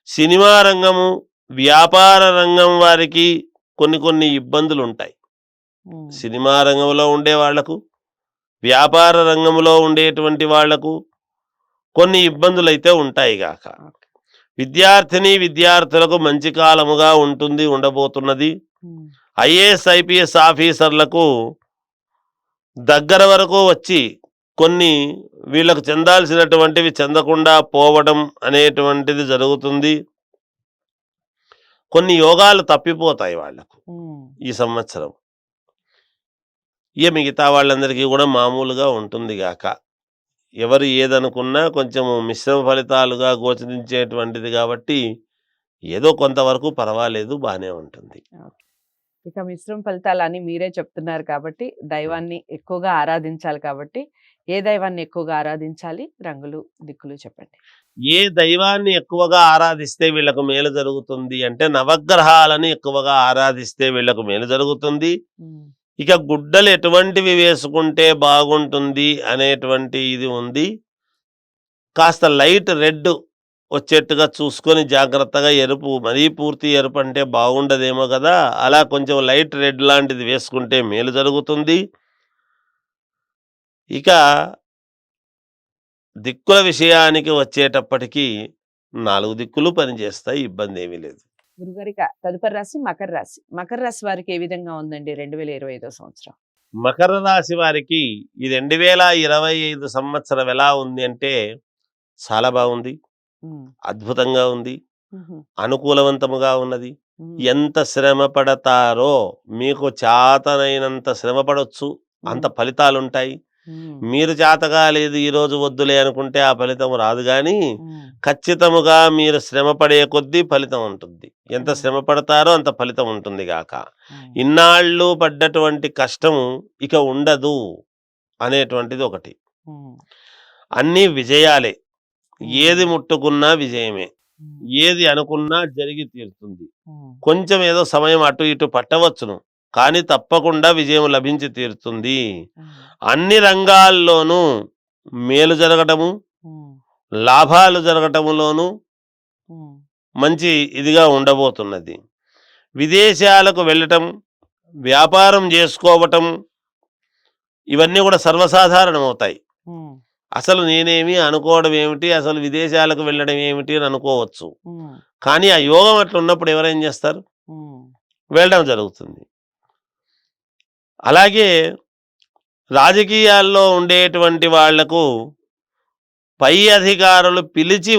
సినిమా రంగము, వ్యాపార రంగం వారికి కొన్ని ఇబ్బందులు ఉంటాయి. సినిమా రంగంలో ఉండే వాళ్లకు, వ్యాపార రంగంలో ఉండేటువంటి వాళ్లకు కొన్ని ఇబ్బందులు అయితే ఉంటాయి గాక. విద్యార్థులకు మంచి కాలముగా ఉండబోతున్నది. ఐఏఎస్ ఐపీఎస్ ఆఫీసర్లకు దగ్గర వరకు వచ్చి కొన్ని వీళ్ళకు చెందాల్సినటువంటివి చెందకుండా పోవడం అనేటువంటిది జరుగుతుంది. కొన్ని యోగాలు తప్పిపోతాయి వాళ్లకు ఈ సంవత్సరం. మిగతా వాళ్ళందరికీ కూడా మామూలుగా ఉంటుంది గాక. ఎవరు ఏదనుకున్నా కొంచెం మిశ్రమ ఫలితాలుగా గోచరించేటువంటిది కాబట్టి ఏదో కొంతవరకు పర్వాలేదు, బాగానే ఉంటుంది. ఇక మిశ్రమ ఫలితాలు అని మీరే చెప్తున్నారు కాబట్టి దైవాన్ని ఎక్కువగా ఆరాధించాలి కాబట్టి ఏ దైవాన్ని ఎక్కువగా ఆరాధించాలి, రంగులు దిక్కులు చెప్పండి. ఏ దైవాన్ని ఎక్కువగా ఆరాధిస్తే వీళ్ళకు మేలు జరుగుతుంది అంటే నవగ్రహాలని ఎక్కువగా ఆరాధిస్తే వీళ్ళకు మేలు జరుగుతుంది. ఇక గుడ్డలు ఎటువంటివి వేసుకుంటే బాగుంటుంది అనేటువంటి ఇది ఉంది. కాస్త లైట్ రెడ్ వచ్చేట్టుగా చూసుకొని జాగ్రత్తగా, ఎరుపు మరీ పూర్తి ఎరుపు అంటే బాగుండదేమో కదా, అలా కొంచెం లైట్ రెడ్ లాంటిది వేసుకుంటే మేలు జరుగుతుంది. ఇక దిక్కుల విషయానికి వచ్చేటప్పటికి 4 దిక్కులు పనిచేస్తాయి, ఇబ్బంది ఏమీ లేదు. గురుగారిక తదుపరి రాశి మకర రాశి. మకర రాశి వారికి ఏ విధంగా ఉందండి 2025 సంవత్సరం? మకర రాశి వారికి ఈ 2025 సంవత్సరం ఎలా ఉంది అంటే చాలా బాగుంది, అద్భుతంగా ఉంది, అనుకూలవంతముగా ఉన్నది. ఎంత శ్రమ పడతారో, మీకు చేతనైనంత శ్రమ పడొచ్చు, అంత ఫలితాలుంటాయి. మీరు చేతగా లేదు ఈరోజు వద్దులే అనుకుంటే ఆ ఫలితం రాదు. కానీ ఖచ్చితముగా మీరు శ్రమ పడే కొద్దీ ఫలితం ఉంటుంది. ఎంత శ్రమ పడతారో అంత ఫలితం ఉంటుంది గాక. ఇన్నాళ్ళు పడ్డటువంటి కష్టము ఇక ఉండదు అనేటువంటిది ఒకటి. అన్నీ విజయాలే. ఏది ముట్టుకున్నా విజయమే, ఏది అనుకున్నా జరిగి తీరుతుంది. కొంచెం ఏదో సమయం అటు ఇటు పట్టవచ్చును, కానీ తప్పకుండా విజయం లభించి తీరుతుంది. అన్ని రంగాల్లోనూ మేలు జరగటము, లాభాలు జరగటములోనూ మంచి ఇదిగా ఉండబోతున్నది. విదేశాలకు వెళ్ళటం, వ్యాపారం చేసుకోవటం ఇవన్నీ కూడా సర్వసాధారణమవుతాయి. అసలు నేనేమి అనుకోవడం ఏమిటి, అసలు విదేశాలకు వెళ్ళడం ఏమిటి అని అనుకోవచ్చు. కానీ ఆ యోగం అట్లా ఉన్నప్పుడు ఎవరేం చేస్తారు, వెళ్ళడం జరుగుతుంది. అలాగే రాజకీయాల్లో ఉండేటువంటి వాళ్లకు పై అధికారులు పిలిచి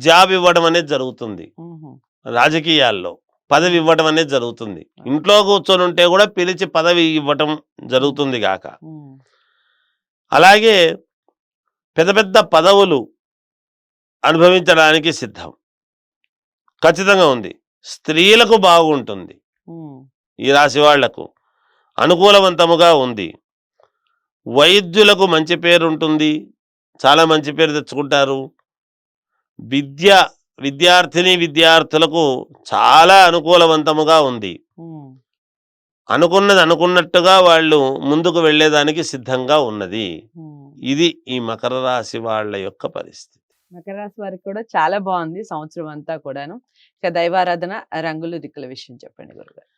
జాబ్ ఇవ్వడం అనేది జరుగుతుంది. ఉహు. రాజకీయాల్లో పదవి ఇవ్వడం అనేది జరుగుతుంది. ఇంట్లో కూర్చొని ఉంటే కూడా పిలిచి పదవి ఇవ్వటం జరుగుతుంది గాక. ఉమ్. అలాగే పెద్ద పెద్ద పదవులు అనుభవించడానికి సిద్ధం ఖచ్చితంగా ఉంది. స్త్రీలకు బాగుంటుంది. ఉమ్. ఈ రాశి వాళ్లకు అనుకూలవంతముగా ఉంది. వైద్యులకు మంచి పేరు ఉంటుంది. చాలా మంచి పేరు తెచ్చుకుంటారు. విద్యార్థులకు చాలా అనుకూలవంతముగా ఉంది. ఉమ్. అనుకున్నది అనుకున్నట్టుగా వాళ్ళు ముందుకు వెళ్ళేదానికి సిద్ధంగా ఉన్నది. ఉమ్. ఇది ఈ మకర రాశి వాళ్ళ యొక్క పరిస్థితి. మకర రాశి వారికి కూడా చాలా బాగుంది సంవత్సరం అంతా కూడాను. ఇక దైవారాధన, రంగులు, దిక్కుల విషయం చెప్పండి గురుగారు.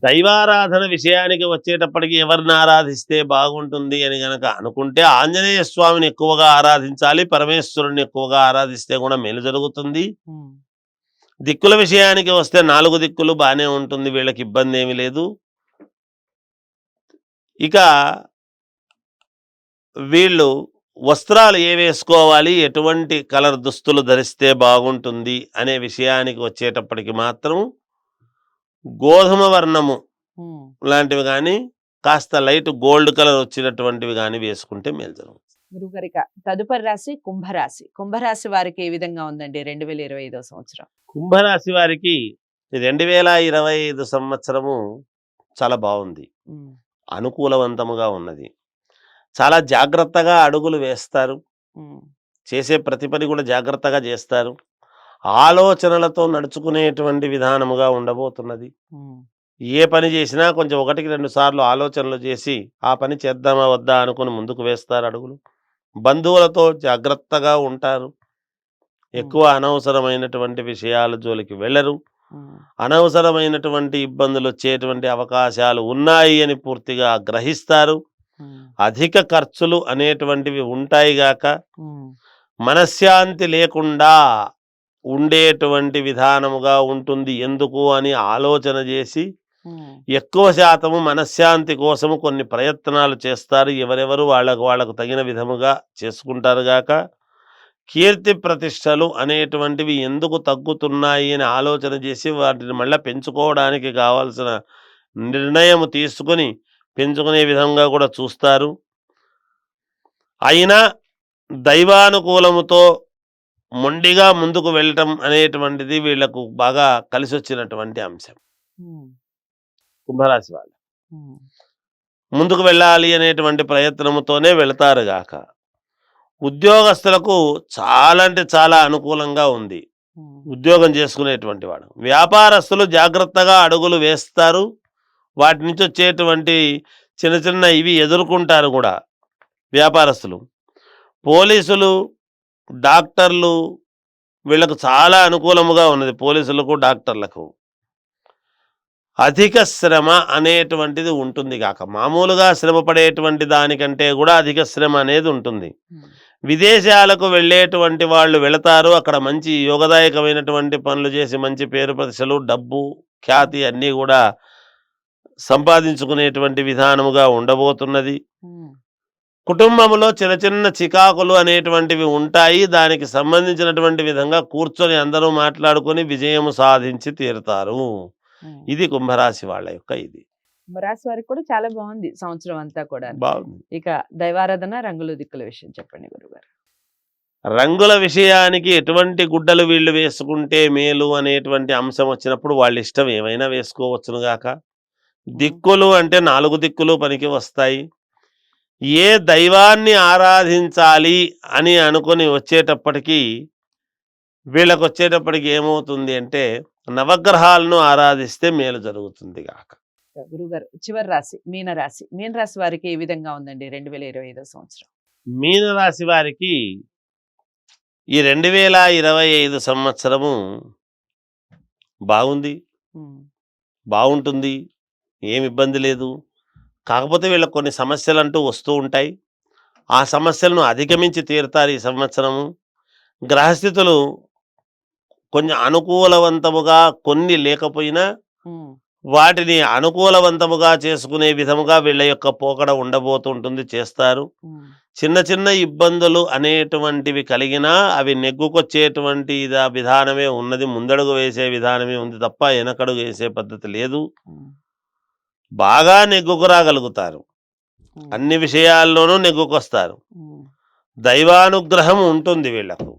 దైవారాధన విషయానికి వచ్చేటప్పటికి ఎవరిని ఆరాధిస్తే బాగుంటుంది అని గనక అనుకుంటే ఆంజనేయ స్వామిని ఎక్కువగా ఆరాధించాలి. పరమేశ్వరుని ఎక్కువగా ఆరాధిస్తే కూడా మేలు జరుగుతుంది. ఉమ్. దిక్కుల విషయానికి వస్తే 4 దిక్కులు బాగానే ఉంటుంది, వీళ్ళకి ఇబ్బంది ఏమీ లేదు. ఇక వీళ్ళు వస్త్రాలు ఏ వేసుకోవాలి, ఎటువంటి కలర్ దుస్తులు ధరిస్తే బాగుంటుంది అనే విషయానికి వచ్చేటప్పటికి మాత్రం గోధుమ వర్ణము ఉమ్. లాంటివి కానీ, కాస్త లైట్ గోల్డ్ కలర్ వచ్చినటువంటివి కానీ వేసుకుంటే మేలు జరుగుతుంది. గురుగారు, ఇక తదుపరి రాశి కుంభరాశి. కుంభరాశి వారికి ఏ విధంగా ఉందండి 2025 సంవత్సరం? కుంభరాశి వారికి 2025 సంవత్సరము చాలా బాగుంది. ఉమ్. అనుకూలవంతముగా ఉన్నది. చాలా జాగ్రత్తగా అడుగులు వేస్తారు. ఉమ్. చేసే ప్రతి పని కూడా జాగ్రత్తగా చేస్తారు. ఆలోచనలతో నడుచుకునేటువంటి విధానముగా ఉండబోతున్నది. ఉమ్. ఏ పని చేసినా కొంచెం 1-2 సార్లు ఆలోచనలు చేసి ఆ పని చేద్దామా వద్దా అనుకుని ముందుకు వేస్తారు అడుగులు. బంధువులతో జాగ్రత్తగా ఉంటారు. ఎక్కువ అనవసరమైనటువంటి విషయాల జోలికి వెళ్ళరు. ఉమ్. అనవసరమైనటువంటి ఇబ్బందులు వచ్చేటువంటి అవకాశాలు ఉన్నాయి అని పూర్తిగా గ్రహిస్తారు. ఉమ్. అధిక ఖర్చులు అనేటువంటివి ఉంటాయి గాక ఉమ్. మనశ్శాంతి లేకుండా ఉండేటువంటి విధానముగా ఉంటుంది. ఎందుకు అని ఆలోచన చేసి ఉమ్. ఎక్కువ శాతము మనశ్శాంతి కోసము కొన్ని ప్రయత్నాలు చేస్తారు. ఎవరెవరు వాళ్ళకు తగిన విధముగా చేసుకుంటారు గాక కీర్తి ప్రతిష్టలు అనేటువంటివి ఎందుకు తగ్గుతున్నాయి అని ఆలోచన చేసి వాటిని మళ్ళీ పెంచుకోవడానికి కావాల్సిన నిర్ణయం తీసుకుని పెంచుకునే విధంగా కూడా చూస్తారు. అయినా దైవానుకూలముతో మొండిగా ముందుకు వెళ్ళటం అనేటువంటిది వీళ్లకు బాగా కలిసి వచ్చినటువంటి అంశం. ఉమ్. కుంభరాశి వాళ్ళు ఉమ్. ముందుకు వెళ్ళాలి అనేటువంటి ప్రయత్నముతోనే వెళతారు గాక ఉద్యోగస్తులకు చాలా అంటే చాలా అనుకూలంగా ఉంది. ఉమ్. ఉద్యోగం చేసుకునేటువంటి వాడు, వ్యాపారస్తులు జాగ్రత్తగా అడుగులు వేస్తారు. వాటి నుంచి వచ్చేటువంటి చిన్న చిన్న ఇవి ఎదుర్కొంటారు కూడా వ్యాపారస్తులు. పోలీసులు, డాక్టర్లు వీళ్ళకు చాలా అనుకూలముగా ఉన్నది. పోలీసులకు, డాక్టర్లకు అధిక శ్రమ అనేటువంటిది ఉంటుంది కాక మామూలుగా శ్రమ పడేటువంటి దానికంటే కూడా అధిక శ్రమ అనేది ఉంటుంది. ఉమ్. విదేశాలకు వెళ్ళేటువంటి వాళ్ళు వెళతారు. అక్కడ మంచి యోగదాయకమైనటువంటి పనులు చేసి మంచి పేరు ప్రతిష్టలు, డబ్బు, ఖ్యాతి అన్నీ కూడా సంపాదించుకునేటువంటి విధానముగా ఉండబోతున్నది. ఉమ్. కుటుంబంలో చిన్న చిన్న చికాకులు అనేటువంటివి ఉంటాయి. దానికి సంబంధించినటువంటి విధంగా కూర్చొని అందరూ మాట్లాడుకొని విజయము సాధించి తీరుతారు. ఉమ్. ఇది కుంభరాశి వాళ్ళ యొక్క ఇది కుంభరాశి వారికి కూడా చాలా బాగుంది సంవత్సరం అంతా కూడా. బాగుంది. ఇక దైవారాధన, రంగులు, దిక్కుల విషయం చెప్పండి గురుగారు. రంగుల విషయానికి ఎటువంటి గుడ్డలు వీళ్ళు వేసుకుంటే మేలు అనేటువంటి అంశం వచ్చినప్పుడు వాళ్ళ ఇష్టం ఏమైనా వేసుకోవచ్చును గాక. దిక్కులు అంటే 4 దిక్కులు పనికి వస్తాయి. ఏ దైవాన్ని ఆరాధించాలి అని అనుకుని వచ్చేటప్పటికి వీళ్ళకు వచ్చేటప్పటికి ఏమవుతుంది అంటే నవగ్రహాలను ఆరాధిస్తే మేలు జరుగుతుంది గాక. గురుగారు, చివరి రాశి మీనరాశి. మీనరాశి వారికి ఏ విధంగా ఉందండి 2025 సంవత్సరం? మీనరాశి వారికి ఈ 2025 సంవత్సరము బాగుంది, ఉమ్. బాగుంటుంది, ఏమి ఇబ్బంది లేదు. కాకపోతే వీళ్ళకి కొన్ని సమస్యలు అంటూ వస్తూ ఉంటాయి. ఆ సమస్యలను అధిగమించి తీరుతారు ఈ సంవత్సరము. గ్రహస్థితులు కొంచెం అనుకూలవంతముగా కొన్ని లేకపోయినా ఉమ్. వాటిని అనుకూలవంతముగా చేసుకునే విధముగా వీళ్ళ యొక్క పోకడ ఉండబోతుంటుంది, చేస్తారు. ఉమ్, చిన్న చిన్న ఇబ్బందులు అనేటువంటివి కలిగినా అవి నెగ్గుకొచ్చేటువంటి విధానమే ఉన్నది, ముందడుగు వేసే విధానమే ఉంది తప్ప వెనకడుగు వేసే పద్ధతి లేదు. ఉమ్, బాగా నెగ్గుకు రాగలుగుతారు, ఉమ్, అన్ని విషయాల్లోనూ నెగ్గుకొస్తారు. ఉమ్, దైవానుగ్రహం ఉంటుంది వీళ్ళకు,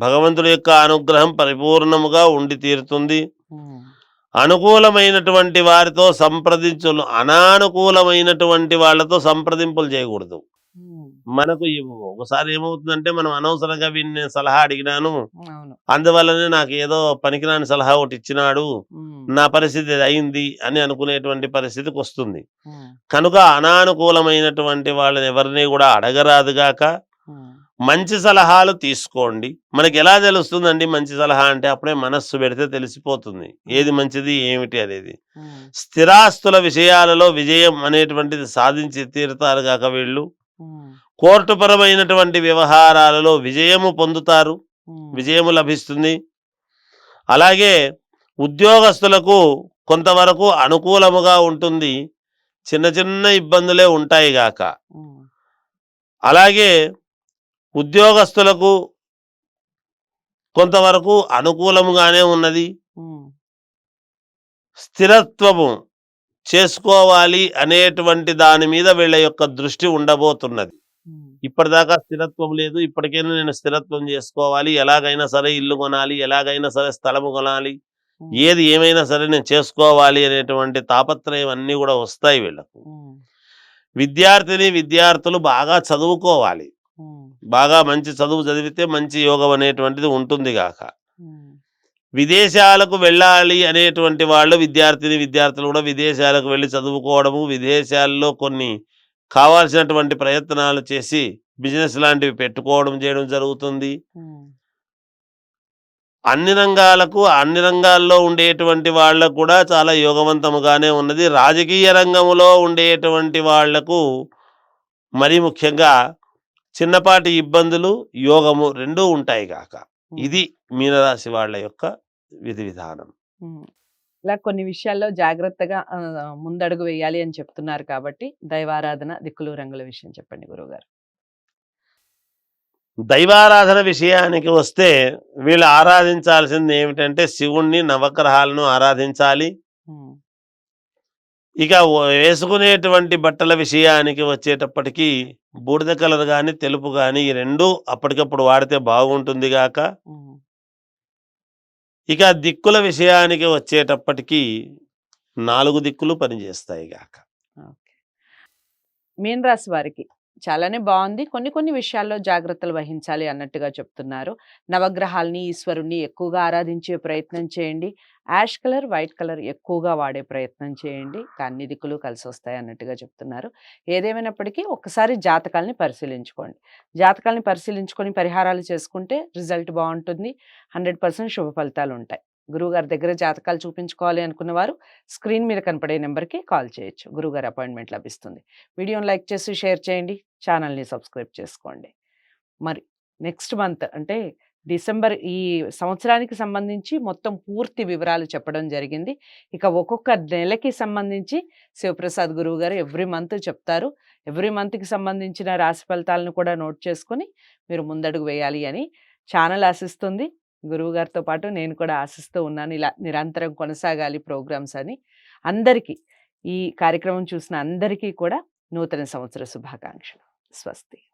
భగవంతుడి యొక్క అనుగ్రహం పరిపూర్ణముగా ఉండి తీరుతుంది. ఉమ్, అనుకూలమైనటువంటి వారితో సంప్రదించులు, అనానుకూలమైనటువంటి వాళ్ళతో సంప్రదింపులు చేయకూడదు. ఉమ్, మనకు ఒకసారి ఏమవుతుందంటే మనం అనవసరంగా వీడిని సలహా అడిగినాను, అవును. అందువల్లనే నాకు ఏదో పనికిరాని సలహా ఒకటి ఇచ్చినాడు, ఉమ్, నా పరిస్థితి ఇది అయింది అని అనుకునేటువంటి పరిస్థితికి వస్తుంది. ఉమ్, కనుక అనానుకూలమైనటువంటి వాళ్ళని ఎవరిని కూడా అడగరాదుగాక, ఉమ్, మంచి సలహాలు తీసుకోండి. మనకి ఎలా తెలుస్తుందండి మంచి సలహా అంటే? అప్పుడే మనస్సు పెడితే తెలిసిపోతుంది ఏది మంచిది ఏమిటి అనేది. ఉమ్, స్థిరాస్తుల విషయాలలో విజయం అనేటువంటిది సాధించి తీరుతారు గాక వీళ్ళు. ఉమ్, కోర్టుపరమైనటువంటి వ్యవహారాలలో విజయము పొందుతారు, ఉమ్, విజయము లభిస్తుంది. అలాగే ఉద్యోగస్తులకు కొంతవరకు అనుకూలముగా ఉంటుంది, చిన్న చిన్న ఇబ్బందులే ఉంటాయి గాక. ఉమ్, అలాగే ఉద్యోగస్తులకు కొంతవరకు అనుకూలముగానే ఉన్నది. ఉమ్, స్థిరత్వము చేసుకోవాలి అనేటువంటి దాని మీద వీళ్ళ యొక్క దృష్టి ఉండబోతున్నది. ఉమ్, ఇప్పటిదాకా స్థిరత్వం లేదు, ఇప్పటికైనా నేను స్థిరత్వం చేసుకోవాలి, ఎలాగైనా సరే ఇల్లు కొనాలి, ఎలాగైనా సరే స్థలము కొనాలి, ఉమ్, ఏది ఏమైనా సరే నేను చేసుకోవాలి అనేటువంటి తాపత్రయం అన్నీ కూడా వస్తాయి వీళ్ళకు. ఉమ్, విద్యార్థులు బాగా చదువుకోవాలి, ఉమ్, బాగా మంచి చదువు చదివితే మంచి యోగం అనేటువంటిది ఉంటుంది గాక. ఉమ్, విదేశాలకు వెళ్ళాలి అనేటువంటి వాళ్ళు, విద్యార్థులు కూడా విదేశాలకు వెళ్ళి చదువుకోవడము, విదేశాల్లో కొన్ని కావాల్సినటువంటి ప్రయత్నాలు చేసి బిజినెస్ లాంటివి పెట్టుకోవడం చేయడం జరుగుతుంది. ఉమ్, అన్ని రంగాల్లో ఉండేటువంటి వాళ్ళకు కూడా చాలా యోగవంతముగానే ఉన్నది. రాజకీయ రంగంలో ఉండేటువంటి వాళ్లకు మరీ ముఖ్యంగా చిన్నపాటి ఇబ్బందులు, యోగము రెండూ ఉంటాయి గాక. ఉమ్, ఇది మీనరాశి వాళ్ళ యొక్క విధి విధానం. ఉమ్. ఇలా కొన్ని విషయాల్లో జాగ్రత్తగా ముందడుగు వేయాలి అని చెప్తున్నారు కాబట్టి దైవారాధన, దిక్కులు రంగుల విషయం చెప్పండి గురువుగారు. దైవారాధన విషయానికి వస్తే వీళ్ళు ఆరాధించాల్సింది ఏమిటంటే శివుణ్ణి, నవగ్రహాలను ఆరాధించాలి. ఉమ్, ఇక వేసుకునేటువంటి బట్టల విషయానికి వచ్చేటప్పటికి బూడిద కలర్ కానీ తెలుపు కానీ ఈ రెండు అప్పటికప్పుడు వాడితే బాగుంటుంది గాక. ఉమ్, ఇక దిక్కుల విషయానికి వచ్చేటప్పటికి 4 దిక్కులు పనిచేస్తాయి గాక. ఓకే. మీన రాశి వారికి చాలానే బాగుంది. కొన్ని కొన్ని విషయాల్లో జాగ్రత్తలు వహించాలి అన్నట్టుగా చెప్తున్నారు. నవగ్రహాల్ని, ఈశ్వరుణ్ణి ఎక్కువగా ఆరాధించే ప్రయత్నం చేయండి. యాష్ కలర్, వైట్ కలర్ ఎక్కువగా వాడే ప్రయత్నం చేయండి. అన్ని దిక్కులు కలిసి వస్తాయి అన్నట్టుగా చెప్తున్నారు. ఏదేమైనప్పటికీ ఒక్కసారి జాతకాల్ని పరిశీలించుకోండి. జాతకాల్ని పరిశీలించుకొని పరిహారాలు చేసుకుంటే రిజల్ట్ బాగుంటుంది. 100% శుభ ఫలితాలు ఉంటాయి. గురువుగారి దగ్గర జాతకాలు చూపించుకోవాలి అనుకున్న వారు స్క్రీన్ మీద కనపడే నెంబర్కి కాల్ చేయొచ్చు. గురువుగారి అపాయింట్మెంట్ లభిస్తుంది. వీడియోని లైక్ చేసి షేర్ చేయండి. ఛానల్ని సబ్స్క్రైబ్ చేసుకోండి. మరి నెక్స్ట్ మంత్ అంటే డిసెంబర్ ఈ సంవత్సరానికి సంబంధించి మొత్తం పూర్తి వివరాలు చెప్పడం జరిగింది. ఇక ఒక్కొక్క నెలకి సంబంధించి శివప్రసాద్ గురువు గారు ఎవ్రీ మంత్ చెప్తారు. ఎవ్రీ మంత్కి సంబంధించిన రాశి ఫలితాలను కూడా నోట్ చేసుకొని మీరు ముందడుగు వేయాలి అని ఛానల్ ఆశిస్తుంది. గురువుగారితో పాటు నేను కూడా ఆశిస్తూ ఉన్నాను. ఇలా నిరంతరం కొనసాగాలి ప్రోగ్రామ్స్ అని. అందరికీ ఈ కార్యక్రమం చూసిన అందరికీ కూడా నూతన సంవత్సర శుభాకాంక్షలు. స్వస్తి.